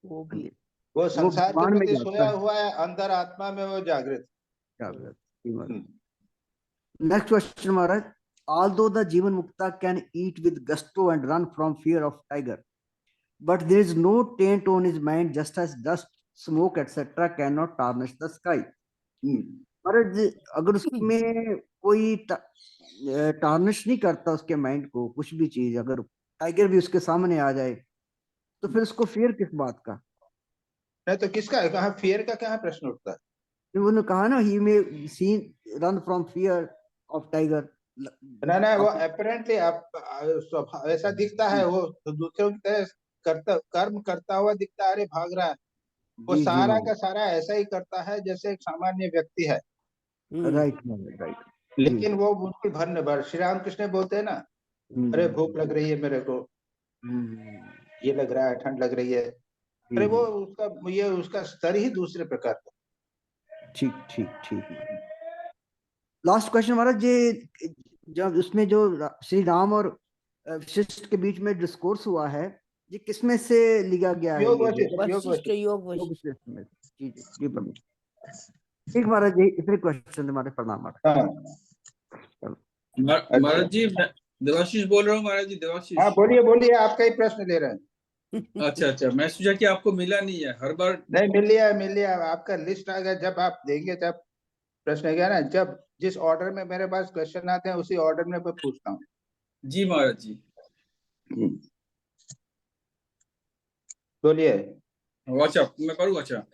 वो संसार के प्रति सोया हुआ है, अंदर आत्मा में वो जागृत। Next question Maharaj, although the जीवन मुक्ता can eat with gusto and run from fear of tiger, but there is no taint on his mind, just as dust, smoke etc cannot tarnish the sky. महाराज अगर उसमें कोई tarnish नहीं करता उसके mind को, कुछ भी चीज अगर टाइगर भी उसके सामने आ जाए तो फिर उसको फियर किस बात का? नहीं तो किसका है, कहाँ फियर का कहाँ प्रश्न उठता है? उन्होंने कहा ना, he may see run from fear of tiger, ना ना, वो अपरेंटली आप ऐसा दिखता है, वो तो दूसरों की तरह कर्म करता हुआ दिखता है, अरे भाग रहा है, वो जी जी सारा महाराज, का सारा ऐसा ही करता है जैसे एक सामान्य व्यक्ति है, राइट महाराज, राइट। लेकिन वो मुट्ठी भर न भर। श्री राम कृष्ण बोलते हैं ना, अरे भूख लग रही है मेरे को, ये लग रहा है, ठंड लग रही है, अरे वो उसका स्तर ही दूसरे प्रकार का। ठीक ठीक ठीक। लास्ट क्वेश्चन महाराज, ये जब उसमें जो श्री राम और वशिष्ठ के बीच में डिस्कोर्स हुआ है, ये किसमें से लिया गया है? योग ये वशिष्ठ, योग वशिष्ठ वशिष्ठ। योग वशिष्ठ। वशिष्ठ में। जी जी जी प्रभु। ठीक महाराज, ये इतने क्वेश्चन हमारे, प्रणाम महाराज। हाँ महाराज जी, मैं देवाशीष बोल रहा हूँ महाराज जी, देवाशीष। हाँ, बोलिए बोलिए, आपका ही प्रश्न ले रहे हैं। अच्छा अच्छा, मैं सोचा कि आपको मिला नहीं है, हर बार नहीं, मिल लिया, आपका लिस्ट आ गया, जब आप देंगे तब प्रश्न गया ना, जब जिस ऑर्डर में मेरे पास क्वेश्चन आते हैं उसी ऑर्डर में मैं पूछता हूँ। जी महाराज जी। बोलिए। अच्छा, मैं करूँ? अच्छा,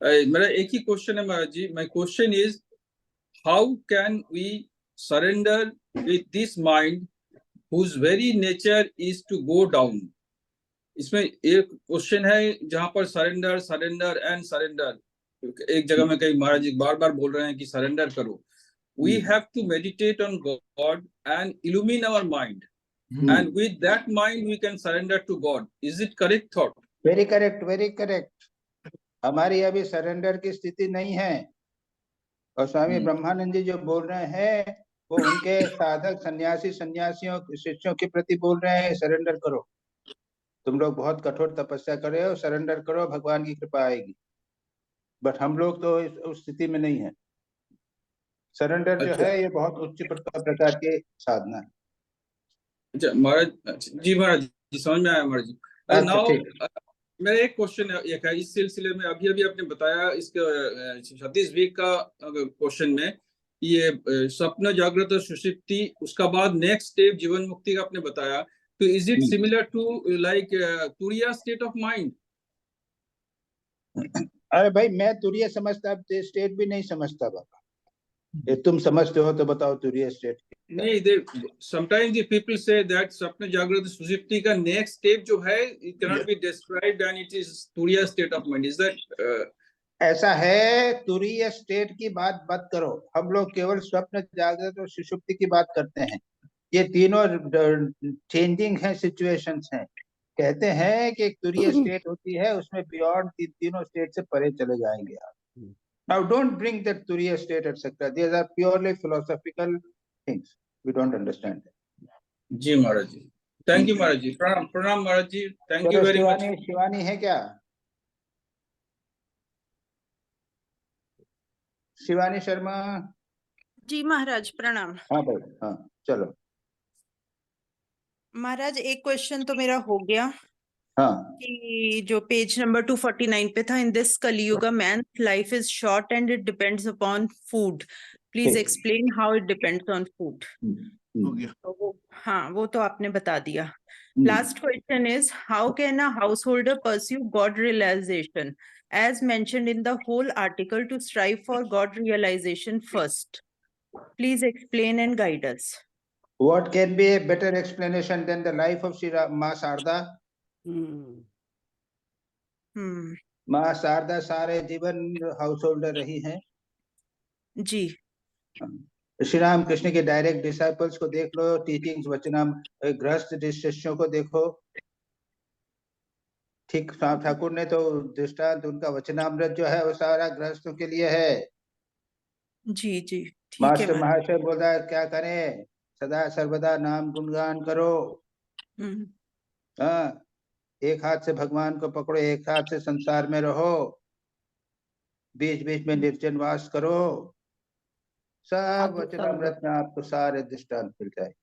मेरा एक ही क्वेश्चन है महाराज जी। My question is, how can we surrender with this mind whose very nature is to go down? इसमें एक क्वेश्चन है जहां पर सरेंडर सरेंडर एंड सरेंडर, एक जगह में कहीं महाराज जी बार बार बोल रहे हैं कि सरेंडर करो। We have to meditate on God and illumine our mind, and with that mind we can surrender to God. Is it correct thought? Very correct, very correct. हमारी अभी सरेंडर की स्थिति नहीं है, और स्वामी ब्रह्मानंद जी जो बोल रहे हैं वो उनके साधक सन्यासियों शिष्यों के प्रति बोल रहे हैं, सरेंडर करो, तुम लोग बहुत कठोर तपस्या कर रहे हो, सरेंडर करो, भगवान की कृपा आएगी। बट हम लोग तो उस स्थिति में नहीं है। सरेंडर जो है ये बहुत उच्च प्रकार की साधना है। अच्छा महाराज जी, महाराज जी समझ में आया महाराज जी। अच्छा, नाउ ठीक। मेरा एक क्वेश्चन एक है इस सिलसिले में, अभी अभी आपने बताया इसके 36 वीक का क्वेश्चन में, ये स्वप्न जागृत और सुषुप्ति, उसका बाद नेक्स्ट स्टेप जीवन मुक्ति का आपने बताया, तो is it similar to like turiya state of mind? अरे भाई, मैं तुरीय समझता, स्टेट भी नहीं समझता बाबा, ये तुम समझते हो तो बताओ तुरीय स्टेट। नहीं, they sometimes the people say that स्वप्न जागृत सुषुप्ति का नेक्स्ट स्टेप जो है, it can not be described and it is तुरीय state of mind. Is that ऐसा है? तुरीय स्टेट की बात मत करो, हम लोग केवल स्वप्न जागृत और सुषुप्ति की बात करते हैं। ये तीनों चेंजिंग है, सिचुएशंस हैं। कहते हैं कि एक तुरीय स्टेट होती है, उसमें बियॉन्ड तीनों स्टेट से परे चले जाएंगे आप। Now don't bring that Turiya state etc. These are purely philosophical things. We don't understand that. जी महाराज जी, थैंक यू महाराज जी, प्रणाम प्रणाम महाराज जी, thank you very much. Shivani है क्या? शिवानी शर्मा? जी महाराज प्रणाम। हाँ भाई, हाँ चलो। महाराज एक क्वेश्चन तो मेरा हो गया, हाँ, कि जो पेज नंबर 249 पे था, in this Kaliyuga man life is short and it depends upon food, please explain how it depends on food. हो गया। तो हाँ, वो तो आपने बता दिया। Last question is, how can a householder pursue God realisation as mentioned in the whole article to strive for God realization first? Please explain and guide us. What can be a better explanation than the life of Shri Ma Sarda? माँ शारदा सारे जीवन house holder रही हैं जी। श्री राम कृष्ण के direct disciples को देख लो, teachings वचनाम गृहस्थ शिष्यों को देखो। ठीक, ठाकुर ने तो दृष्टांत, उनका वचनामृत जो है वो सारा गृहस्थों के लिए है। जी जी, ठीक है। मास्टर महाशय बोल रहा है क्या करें, सदा सर्वदा नाम गुणगान करो। हाँ, एक हाथ से भगवान को पकड़ो, एक हाथ से संसार में रहो, बीच बीच में निर्जन वास करो। सब वचनामृत में आपको सारे दृष्टांत मिल जाएंगे।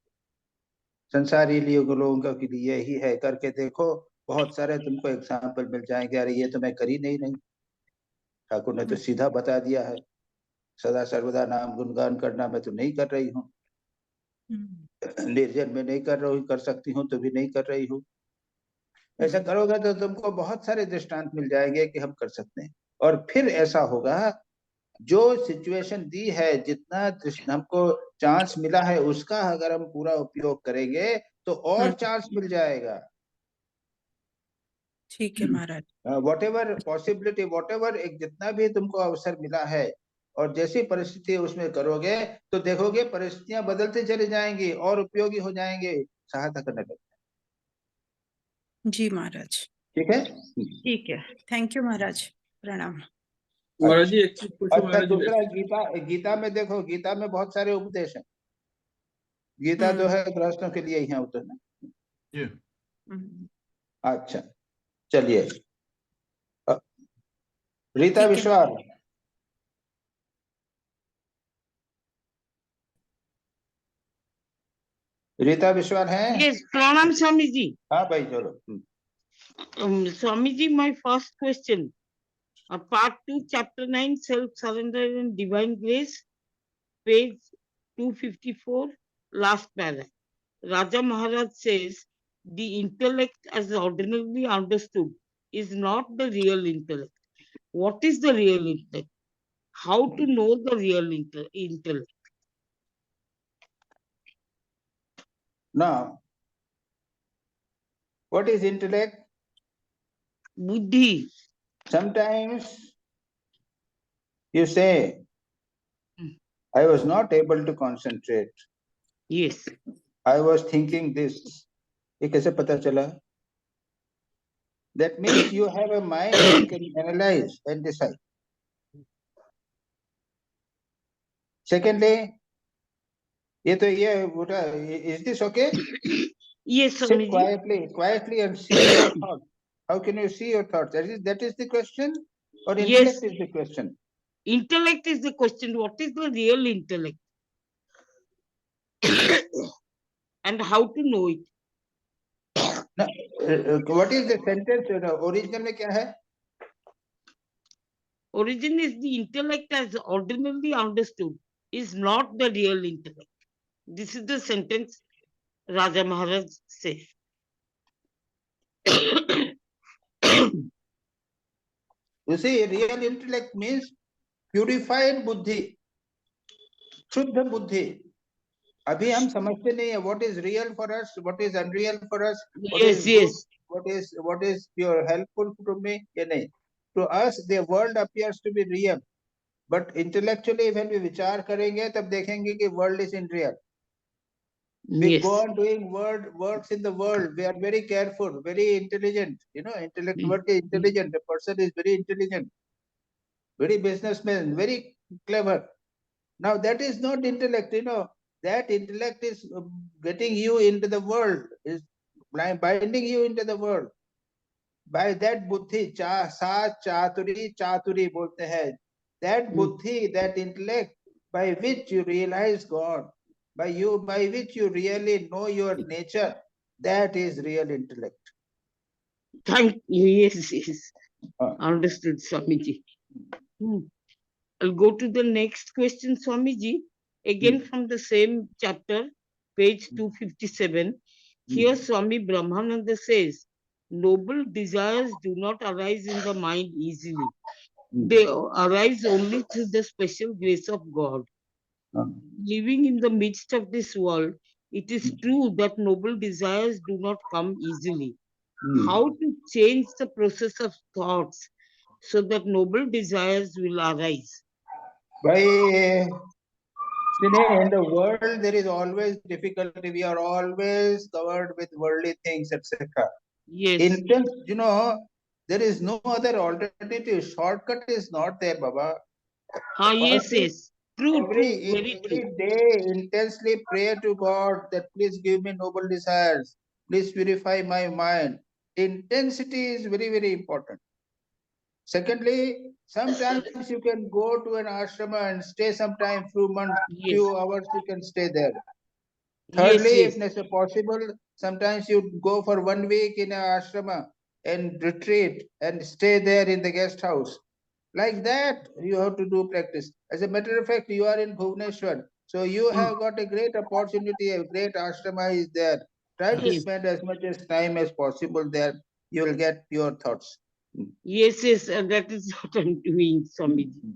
संसारी लोगों के लिए यही है, करके देखो, बहुत सारे तुमको एग्जाम्पल मिल जाएंगे। अरे ये तो मैं कर ही नहीं ठाकुर ने तो सीधा बता दिया है, सदा सर्वदा नाम गुणगान करना मैं तो नहीं कर रही हूँ, निर्जन में नहीं कर रही हूँ, कर सकती हूँ तो भी नहीं कर रही हूँ। ऐसा करोगे तो तुमको बहुत सारे दृष्टांत मिल जाएंगे कि हम कर सकते हैं। और फिर ऐसा होगा जो सिचुएशन दी है, जितना हमको चांस मिला है, उसका अगर हम पूरा उपयोग करेंगे तो और चांस मिल जाएगा। ठीक है महाराज। Whatever possibility, whatever, एक जितना भी तुमको अवसर मिला है और जैसी परिस्थिति उसमें करोगे तो देखोगे परिस्थितियां बदलते चले जाएंगी और उपयोगी हो जाएंगे, सहायता करने लगे। जी महाराज। ठीक है, ठीक है, थैंक यू महाराज, प्रणाम। महाराज जी एक चीज पूछो अच्छा, महाराज जी। दूसरा गीता में देखो, गीता में बहुत सारे उपदेश हैं। गीता जो है गृहस्थों के लिए ही है उतना। अच्छा, चलिए रीता विश्वास। रीता विश्वास है? Yes, Pranam Swamiji. हाँ भाई, चलो। Swamiji, my first question. Part 2, Chapter 9, Self-Surrender and Divine Grace, page 254, last paragraph. Raja Maharaj says, the intellect as ordinarily understood is not the real intellect. What is the real intellect? How to know the real intellect? Now, what is intellect? Buddhi. Sometimes you say, I was not able to concentrate. Yes. I was thinking this. ये कैसे पता चला? That means you have a mind that can analyze and decide. Secondly, is this okay? Yes, Sit quietly and see your thoughts. How can you see your thoughts? That is the question, or intellect is the question? Intellect is the question. What is the real intellect? And how to know it? What is the sentence? Original में क्या है? Origin is the intellect as ordinarily understood is not the real intellect. This is the sentence Raja Maharaj says. You see, real intellect means purified buddhi, शुद्ध बुद्धि। अभी हम समझते नहीं है what is real for us, what is unreal for us, what is good, what is pure helpful to me, ये नहीं। To us the world appears to be real, but intellectually when we विचार करेंगे तब देखेंगे कि world is unreal. We go on doing works in the world. We are very careful, very intelligent. You know, intellect work is intelligent. The person is very intelligent, very businessman, very clever. Now that is not intellect. You know, that intellect is getting you into the world, is binding you into the world. By that buddhi, chaturi bolte hai. That buddhi, that intellect, by which you realize God, by which you really know your nature, that is real intellect. Thank you. Yes. Understood, Swamiji. I'll go to the next question, Swamiji. Again from the same chapter, page 257. Here Swami Brahmananda says, noble desires do not arise in the mind easily. They arise only through the special grace of God. Living in the midst of this world, it is true that noble desires do not come easily. How to change the process of thoughts so that noble desires will arise? In the world, there is always difficulty. We are always covered with worldly things, etc. Yes. You know, there is no other alternative. Shortcut is not there, Baba. Yes. True, every day intensely pray to God that please give me noble desires. Please purify my mind. Intensity is very, very important. Secondly, sometimes you can go to an ashrama and stay sometime, few months, few hours, you can stay there. Thirdly, if necessary possible, sometimes you go for 1 week in an ashrama and retreat and stay there in the guest house. Like that, you have to do practice. As a matter of fact, you are in Bhubaneswar, so you have got a great opportunity, a great ashrama is there. Try to spend as much as time as possible there. You will get pure thoughts. Yes, that is what I'm doing, Swamiji.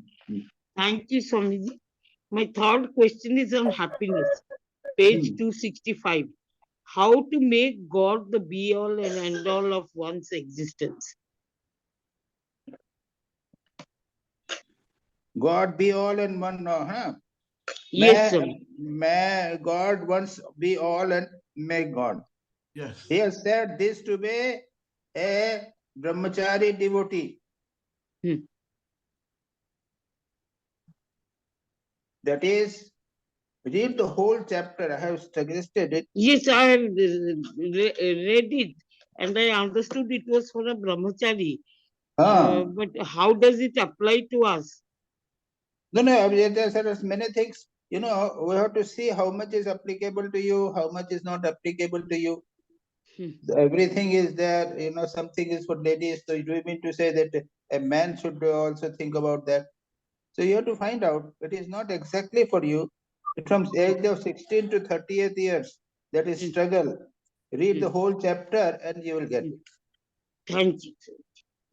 Thank you, Swamiji. My third question is on happiness, page 265. How to make God the be all and end all of one's existence? God be all in one, no, huh? Yes, sir. May God once be all and make God. Yes. He has said this to be a brahmachari devotee. That is, read the whole chapter. I have suggested it. Yes, I have read it and I understood it was for a brahmachari. But how does it apply to us? No, there are many things. You know, we have to see how much is applicable to you, how much is not applicable to you. Everything is there. You know, something is for ladies. So do you mean to say that a man should also think about that? So you have to find out. It is not exactly for you. From age of 16 to 30th years, that is struggle. Read the whole chapter and you will get it. Thank you.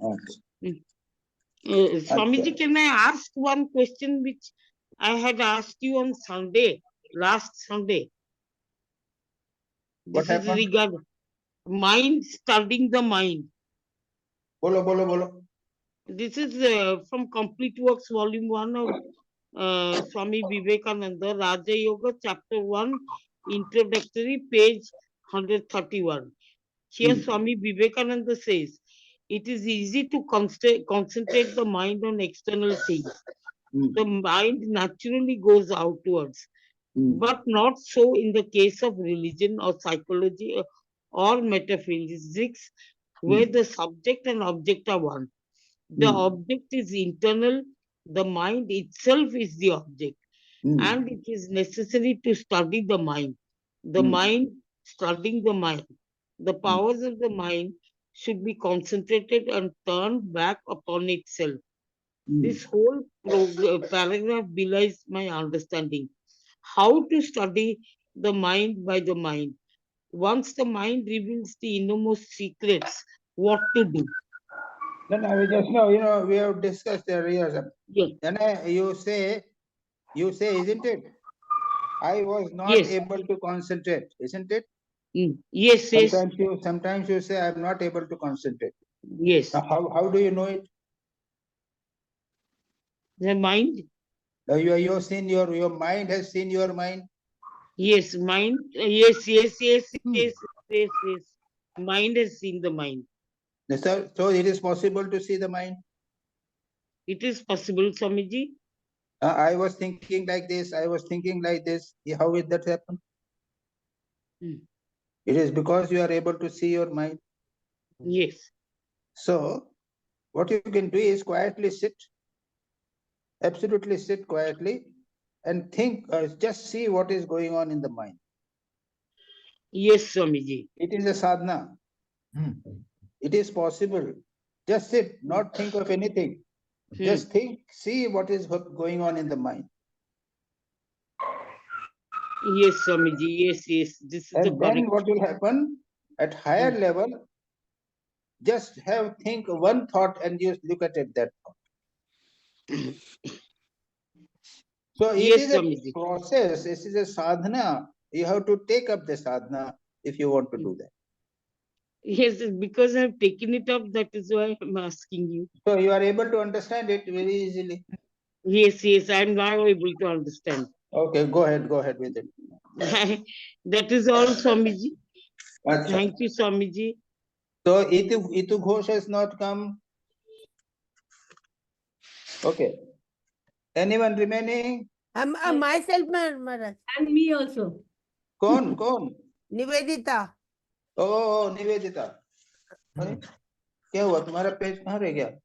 Okay. Swamiji, can I ask one question which I had asked you on Sunday, last Sunday? What This is happened? regarding mind, studying the mind. Bolo. This is from Complete Works, Volume 1 of Swami Vivekananda, Raja Yoga, Chapter 1, Introductory, page 131. Here Swami Vivekananda says, it is easy to concentrate the mind on external things. The mind naturally goes outwards, but not so in the case of religion or psychology or metaphysics, where the subject and object are one. The object is internal, the mind itself is the object, and it is necessary to study the mind. The mind, studying the mind. The powers of the mind should be concentrated and turned back upon itself. This whole paragraph belies my understanding. How to study the mind by the mind? Once the mind reveals the innermost secrets, what to do? No, we just know, you know, we have discussed earlier. Yes. Then you say, isn't it? I was not able to concentrate, isn't it? Yes. Sometimes you say I'm not able to concentrate. Yes. Now, how do you know it? The mind. You have seen your mind has seen your mind. Yes, mind. Yes. Mind has seen the mind. Yes, sir. So it is possible to see the mind. It is possible, Swamiji. I was thinking like this. I was thinking like this. How did that happen? It is because you are able to see your mind. Yes. So what you can do is quietly sit. Absolutely sit quietly and think, just see what is going on in the mind. Yes, Swamiji. It is a sadhana. It is possible. Just sit, not think of anything. Just think, see what is going on in the mind. Yes, Swamiji. Yes. This is the And then what will happen at higher level? Just think one thought and just look at it, that thought. So it is a process. This is a sadhana. You have to take up the sadhana if you want to do that. Yes, because I have taken it up. That is why I'm asking you. So you are able to understand it very easily. Yes. I'm now able to understand. Okay, go ahead with it. That is all, Swamiji. Thank you, Swamiji. So Itu Ghosh has not come. Okay. Anyone remaining? Myself, Maharaj. And me also. Kaun? Nivedita. Oh, Nivedita. अरे क्या हुआ तुम्हारा page कहाँ रह गया?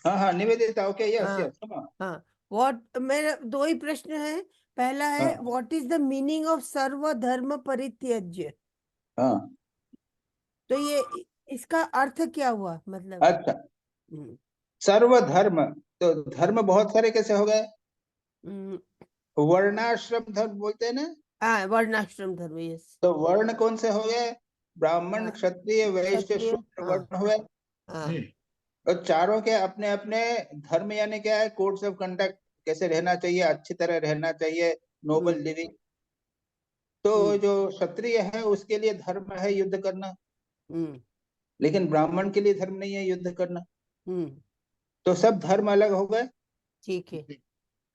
हाँ Nivedita. Okay, yes. हाँ. What मेरा दो ही प्रश्न है. पहला है what is the meaning of सर्व धर्म परित्यज्य? हाँ. तो ये इसका अर्थ क्या हुआ मतलब? अच्छा. सर्व धर्म, तो धर्म बहुत सारे कैसे हो गए? वर्णाश्रम धर्म बोलते हैं ना? हाँ, वर्णाश्रम धर्म. यस. तो वर्ण कौन से हो गए? ब्राह्मण, क्षत्रिय, वैश्य, शूद्र वर्ण हुए. और चारों के अपने अपने धर्म यानी क्या है, कोड्स ऑफ कंडक्ट, कैसे रहना चाहिए, अच्छी तरह रहना चाहिए, नोबल लिविंग। तो जो क्षत्रिय है उसके लिए धर्म है युद्ध करना, लेकिन ब्राह्मण के लिए धर्म नहीं है युद्ध करना। तो सब धर्म अलग हो गए। ठीक है।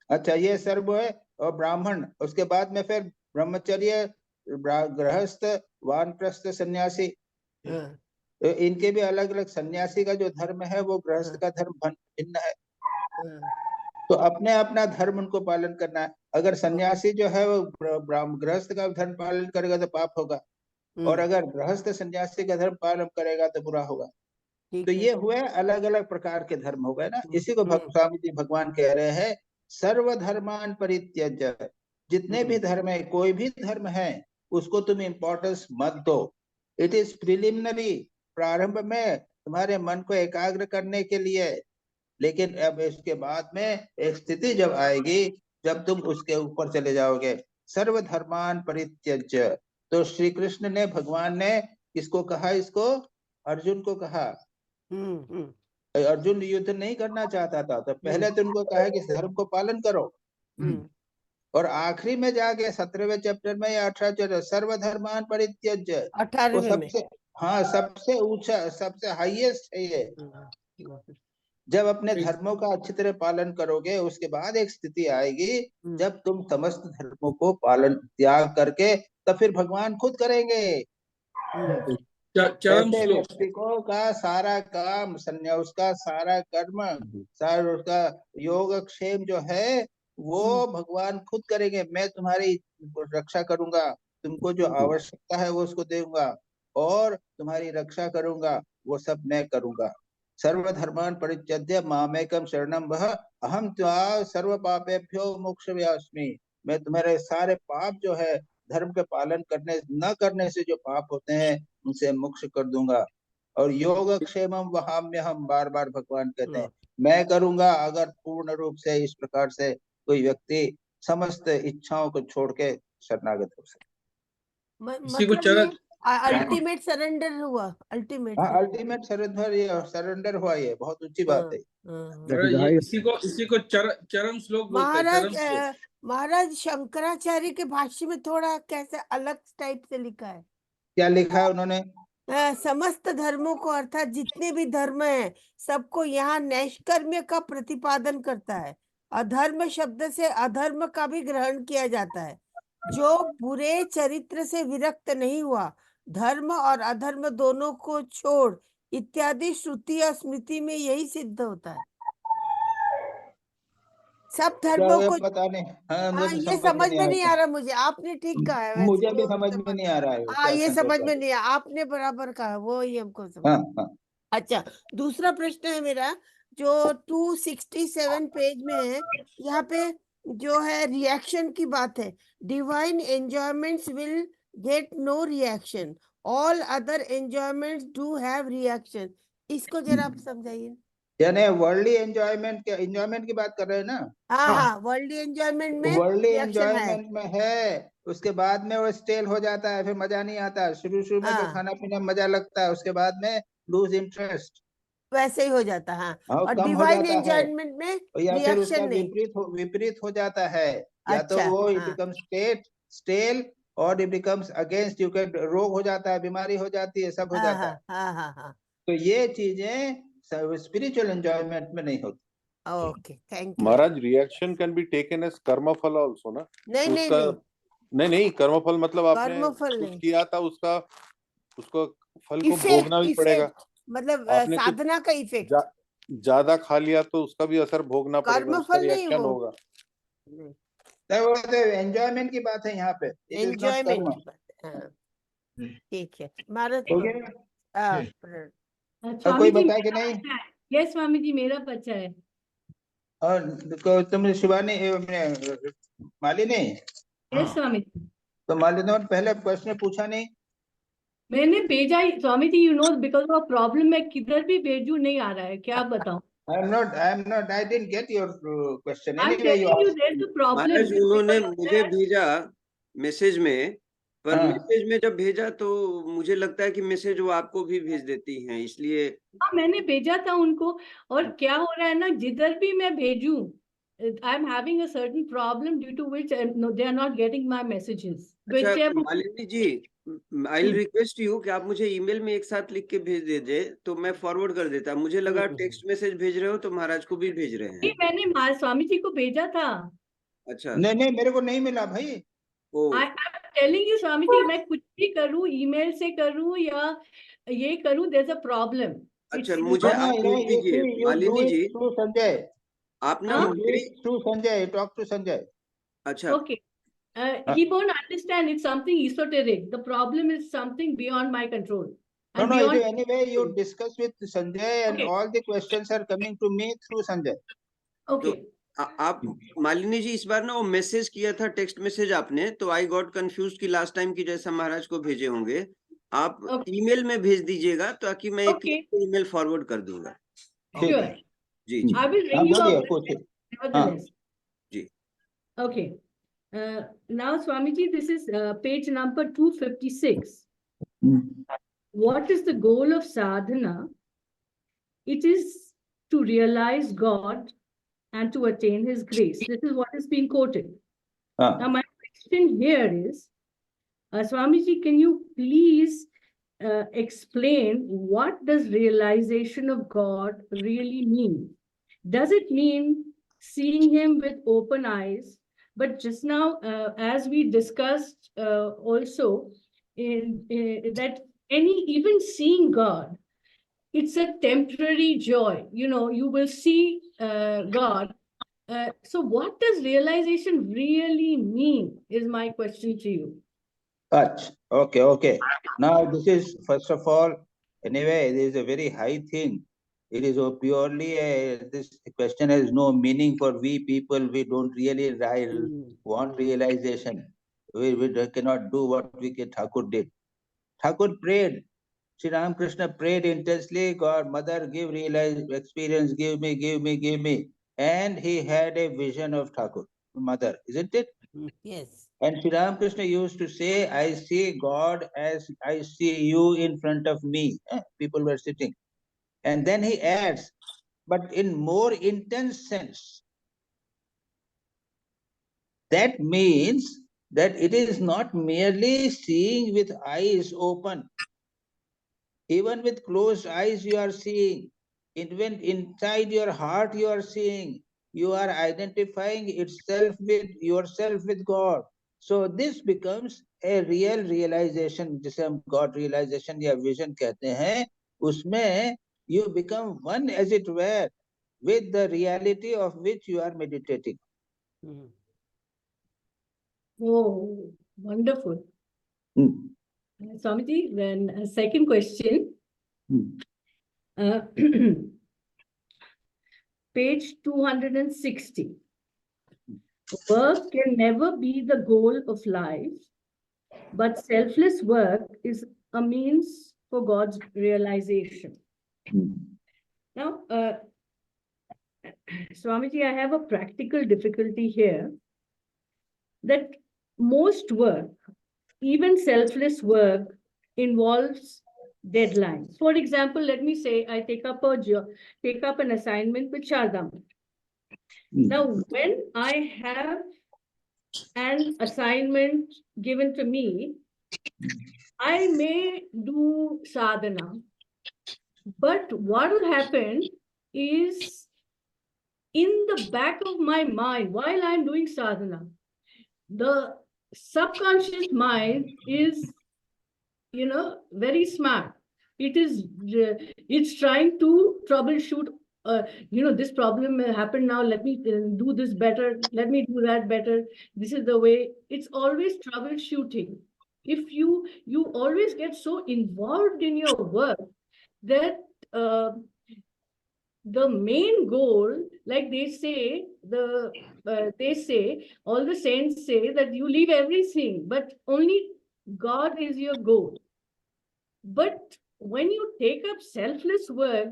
अच्छा, ये सर्व है। और ब्राह्मण, उसके बाद में फिर ब्रह्मचर्य, गृहस्थ, वानप्रस्थ, सन्यासी। तो इनके भी अलग अलग, सन्यासी का जो धर्म है वो गृहस्थ का धर्म भिन्न है। तो अपने अपना धर्म उनको पालन करना है। अगर सन्यासी जो है वो गृहस्थ का धर्म पालन करेगा तो पाप होगा, और अगर गृहस्थ सन्यासी का धर्म पालन करेगा तो बुरा होगा। तो ये हुए अलग अलग प्रकार के धर्म हो गए ना। इसी को स्वामी जी भगवान कह रहे हैं, सर्वधर्मान परित्यज्य। जितने भी धर्म है, कोई भी धर्म है, उसको तुम इम्पोर्टेंस मत दो। इट इज प्रिलिमिनरी, प्रारंभ में तुम्हारे मन को एकाग्र करने के लिए, लेकिन अब इसके बाद में एक स्थिति जब आएगी जब तुम उसके ऊपर चले जाओगे। सर्वधर्मान परित्यज्य। तो श्री कृष्ण ने, भगवान ने किसको कहा? इसको अर्जुन को कहा। अर्जुन युद्ध नहीं करना चाहता था, तो पहले तो उनको कहा कि धर्म को पालन करो, और आखिरी में जाके 17वें चैप्टर में या 18 चैप्टर, सर्वधर्मान परित्यज्य, 18वें में, हाँ, सबसे ऊंचा, सबसे हाईएस्ट है ये। जब अपने धर्मों का अच्छी तरह पालन करोगे, उसके बाद एक स्थिति आएगी जब तुम समस्त धर्मों को पालन त्याग करके, तो फिर भगवान खुद करेंगे। ऐसे व्यक्ति को का सारा काम, संन्यास का सारा कर्म, सारा उसका योगक्षेम जो है वो भगवान खुद करेंगे। मैं तुम्हारी रक्षा करूंगा, तुमको जो आवश्यकता है वो उसको दूंगा, और तुम्हारी रक्षा करूंगा, वो सब मैं करूंगा। सर्वधर्मान परित्यज्य मामेकम शरणम वह अहम त्वा सर्व पापेभ्यो मोक्षयास्मि। मैं तुम्हारे सारे पाप जो है, धर्म के पालन करने न करने से जो पाप होते हैं, उनसे मोक्ष कर दूंगा। और योगक्षेमम वहाम्य, हम बार बार भगवान कहते हैं मैं करूंगा, अगर पूर्ण रूप से इस प्रकार से कोई व्यक्ति समस्त इच्छाओं को छोड़ के शरणागत हो सके। मतलब अल्टीमेट सरेंडर हुआ, अल्टीमेट सरेंडर हुआ। ये बहुत ऊंची बात है। इसी को चरम श्लोक बोलते हैं। महाराज शंकराचार्य के भाष्य में थोड़ा कैसे अलग टाइप से लिखा है। क्या लिखा है उन्होंने? समस्त धर्मों को, अर्थात जितने भी धर्म हैं सबको यहाँ नैष्कर्म्य का प्रतिपादन करता है। अधर्म शब्द से अधर्म का भी ग्रहण किया जाता है। जो बुरे चरित्र से विरक्त नहीं हुआ, धर्म और अधर्म दोनों को छोड़ इत्यादि श्रुति और स्मृति में यही सिद्ध होता है। सब धर्मों को पता नहीं। ये समझ में नहीं आ रहा मुझे। आपने ठीक कहा है, मुझे भी समझ में नहीं आ रहा है। हाँ, ये समझ में नहीं, आपने बराबर कहा, वो ही हमको समझ। अच्छा, दूसरा प्रश्न है मेरा, जो 267 पेज में है। यहाँ पे जो है रिएक्शन की बात है। Divine enjoyments will get no reaction, all other enjoyments do have reaction. इसको जरा आप समझाइए। यानी वर्ल्डली एंजॉयमेंट की बात कर रहे हैं ना? हाँ, वर्ल्डली एंजॉयमेंट में, वर्ल्डली एंजॉयमेंट में है, उसके बाद में वो स्टेल हो जाता है, फिर मजा नहीं आता। शुरू में तो खाना पीना मजा लगता है, उसके बाद में लूज इंटरेस्ट, वैसे ही हो जाता है। और कम डिवाइन एंजॉयमेंट में या फिर उसका रिएक्शन विपरीत हो जाता है। या तो वो इट बिकम्स स्टेल और इट बिकम्स अगेंस्ट यू, रोग हो जाता है, बीमारी हो जाती है, सब हो जाता है। तो ये चीजें स्पिरिचुअल एंजॉयमेंट में नहीं होती। Okay, thank you. Maharaj, reaction can be taken as karmaphal also ना? नहीं, कर्मफल मतलब आपने कुछ किया था, उसको फल को भोगना भी पड़ेगा। मतलब साधना का इफेक्ट। ज्यादा खा लिया तो उसका भी असर भोगना पड़ेगा, कर्मफल नहीं होगा। वो तो एंजॉयमेंट की बात है यहाँ पे, एंजॉयमेंट की बात। ठीक है, कोई बताए कि नहीं? यस स्वामी जी, मेरा बच्चा है। और तुम शिवानी मालिनी? यस स्वामी जी। तो मालिनी ने पहले प्रश्न पूछा नहीं? मैंने भेजा ही Swami ji, you know because of problem मैं किधर भी भेजू नहीं आ रहा है, क्या बताऊं? I didn't get your question. I'm telling you there's a problem. उन्होंने मुझे भेजा मैसेज में पर हाँ। मैसेज में जब भेजा तो मुझे लगता है कि मैसेज वो आपको भी भेज देती हैं, इसलिए हाँ मैंने भेजा था उनको। और क्या हो रहा है ना, जिधर भी मैं भेजूं, I am having a certain problem due to which they are not getting my messages. अच्छा Malini ji, I will request you कि आप मुझे ईमेल में एक साथ लिख के भेज दीजिए तो मैं फॉरवर्ड कर देता। मुझे लगा टेक्स्ट मैसेज भेज रहे हो तो महाराज को भी भेज रहे हैं। मैंने स्वामी जी को भेजा था। अच्छा नहीं नहीं, मेरे को नहीं मिला भाई। I am telling you Swami ji, मैं कुछ भी करूं, ईमेल से करूं या ये करूं, देयर इज अ प्रॉब्लम। अच्छा मुझे आप भेज दीजिए मालिनी जी। थ्रू संजय, आप ना मेरी through Sanjay, talk to Sanjay. अच्छा okay, he won't understand, it's something esoteric. The problem is something beyond my control. No, And no, beyond anyway, you discuss with Sanjay and all the questions are coming to me through Sanjay. Okay. तो आप मालिनी जी इस बार ना वो message किया था, text message आपने, तो I got confuse कि लास्ट टाइम की जैसा महाराज को भेजे होंगे। आप ईमेल में भेज दीजिएगा ताकि मैं एक ईमेल फॉरवर्ड कर दूंगा। Sure. Ji ji. I will ring you up nevertheless. Ji. Okay. Now Swamiji, this is page number 256. What is the goal of sadhana? It is to realize God and to attain his grace. This is what is being quoted. Now my question here is, Swamiji, can you please explain what does realization of God really mean? Does it mean seeing him with open eyes? But just now, as we discussed also, that even seeing God, it's a temporary joy. You know, you will see God. So what does realization really mean is my question to you. Okay, okay. Now this is, first of all, anyway, it is a very high thing. It is purely this question has no meaning for we people. We don't really want realization. We cannot do what Thakur did. Thakur prayed. Sri Ramakrishna prayed intensely, God, Mother, give experience, give me, give me, give me. And he had a vision of Thakur, Mother, isn't it? Yes. And Sri Ramakrishna used to say, I see God as I see you in front of me. People were sitting. And then he adds, but in more intense sense. That means that it is not merely seeing with eyes open. Even with closed eyes you are seeing. Even inside your heart you are seeing. You are identifying yourself with God. So this becomes a real realization, जिसे हम God realization या vision कहते हैं, उसमें you become one as it were with the reality of which you are meditating. Oh, wonderful. Swamiji, then a second question. Page 260. Work can never be the goal of life, but selfless work is a means for God's realization. Now, Swamiji, I have a practical difficulty here that most work, even selfless work, involves deadlines. For example, let me say I take up an assignment with Shardam. Now, when I have an assignment given to me, I may do sadhana, but what will happen is in the back of my mind, while I'm doing sadhana, the subconscious mind is, very smart. It's trying to troubleshoot, this problem happened now, let me do this better, let me do that better. This is the way. It's always troubleshooting. If you always get so involved in your work that the main goal, like they say, all the saints say that you leave everything, but only God is your goal. But when you take up selfless work,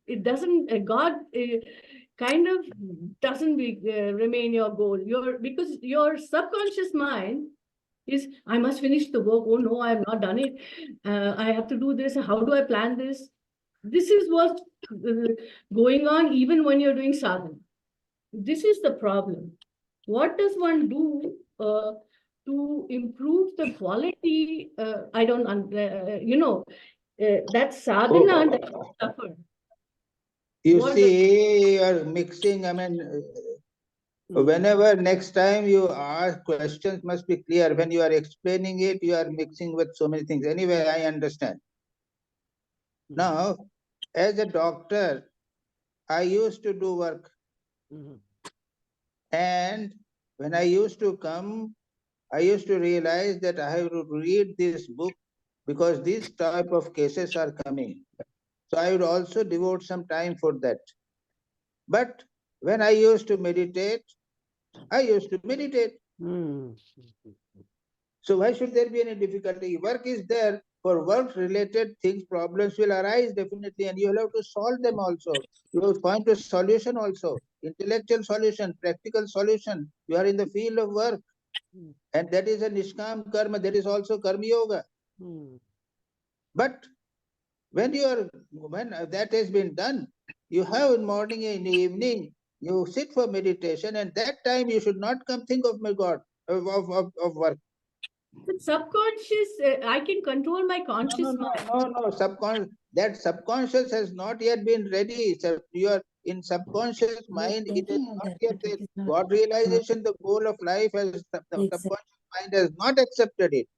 it doesn't, God kind of doesn't remain your goal. Because your subconscious mind is I must finish the work. Oh no, I have not done it. I have to do this. How do I plan this? This is what's going on even when you're doing sadhana. This is the problem. What does one do to improve the quality? I don't, that sadhana that you suffer. You What see, you're mixing. I mean, whenever next time you ask questions, must be clear. When you are explaining it, you are mixing with so many things. Anyway, I understand. Now, as a doctor, I used to do work. And when I used to come, I used to realize that I have to read this book because these type of cases are coming. So I would also devote some time for that. But when I used to meditate, I used to meditate. So why should there be any difficulty? Work is there. For work-related things, problems will arise definitely, and you will have to solve them also. You will find a solution also, intellectual solution, practical solution. You are in the field of work, and that is a nishkam karma. That is also karma yoga. But when that has been done, you have in morning and in the evening, you sit for meditation, and that time you should not come think of my God, of work. But subconscious, I can control my conscious mind. No, that subconscious has not yet been ready. So you are in subconscious mind, it is not yet there. God realization, the goal of life, has the subconscious mind has not accepted it.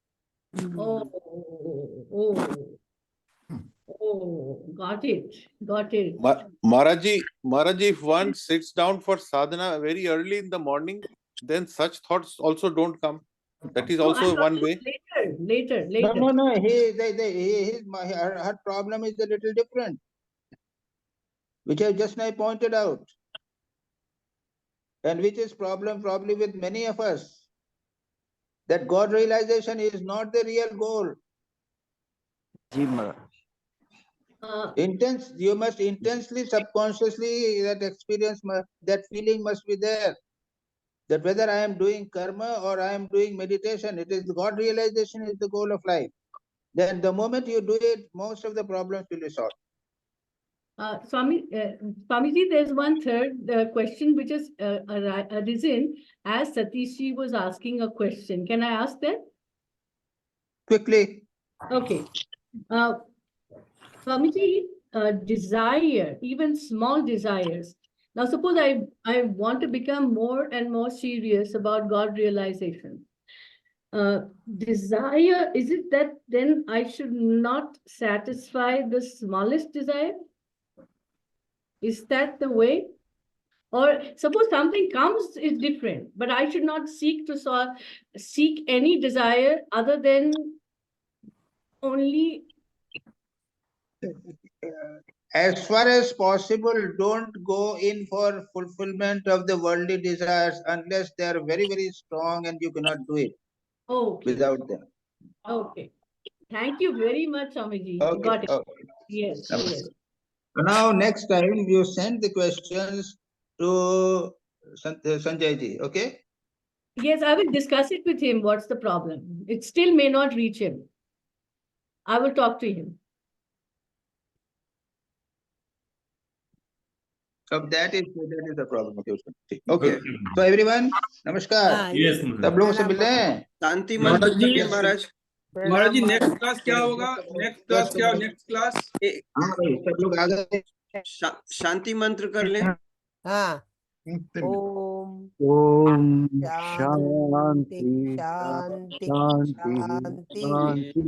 Got it. Maharaji, if one sits down for sadhana very early in the morning, then such thoughts also don't come. That is also one way. Later. No. Her problem is a little different, which I just now pointed out, and which is problem probably with many of us. That God realization is not the real goal. You must intensely, subconsciously, that experience, that feeling must be there. That whether I am doing karma or I am doing meditation, it is God realization is the goal of life. Then the moment you do it, most of the problems will be solved. Swamiji, there's one third question which is arisen as Satishi was asking a question. Can I ask that? Quickly. Okay. Swamiji, desire, even small desires. Now, suppose I want to become more and more serious about God realization. Desire, is it that then I should not satisfy the smallest desire? Is that the way? Or suppose something comes is different, but I should not seek any desire other than only. As far as possible, don't go in for fulfillment of the worldly desires unless they are very, very strong and you cannot do it without them. Okay. Thank you very much, Swamiji. Okay. Got it. Okay. Yes. Now, next time you send the questions to Sanjay ji, okay? Yes, I will discuss it with him. What's the problem? It still may not reach him. I will talk to him. So that is the problem. Okay. So everyone, namaskar. Yes. सब लोगों से मिले हैं? शांति मंत्र करिए महाराज। महाराज जी next class क्या होगा? Next class हाँ भाई, सब लोग आ गए। शांति मंत्र कर लें। हाँ। ओम शांति शांति शांति शांति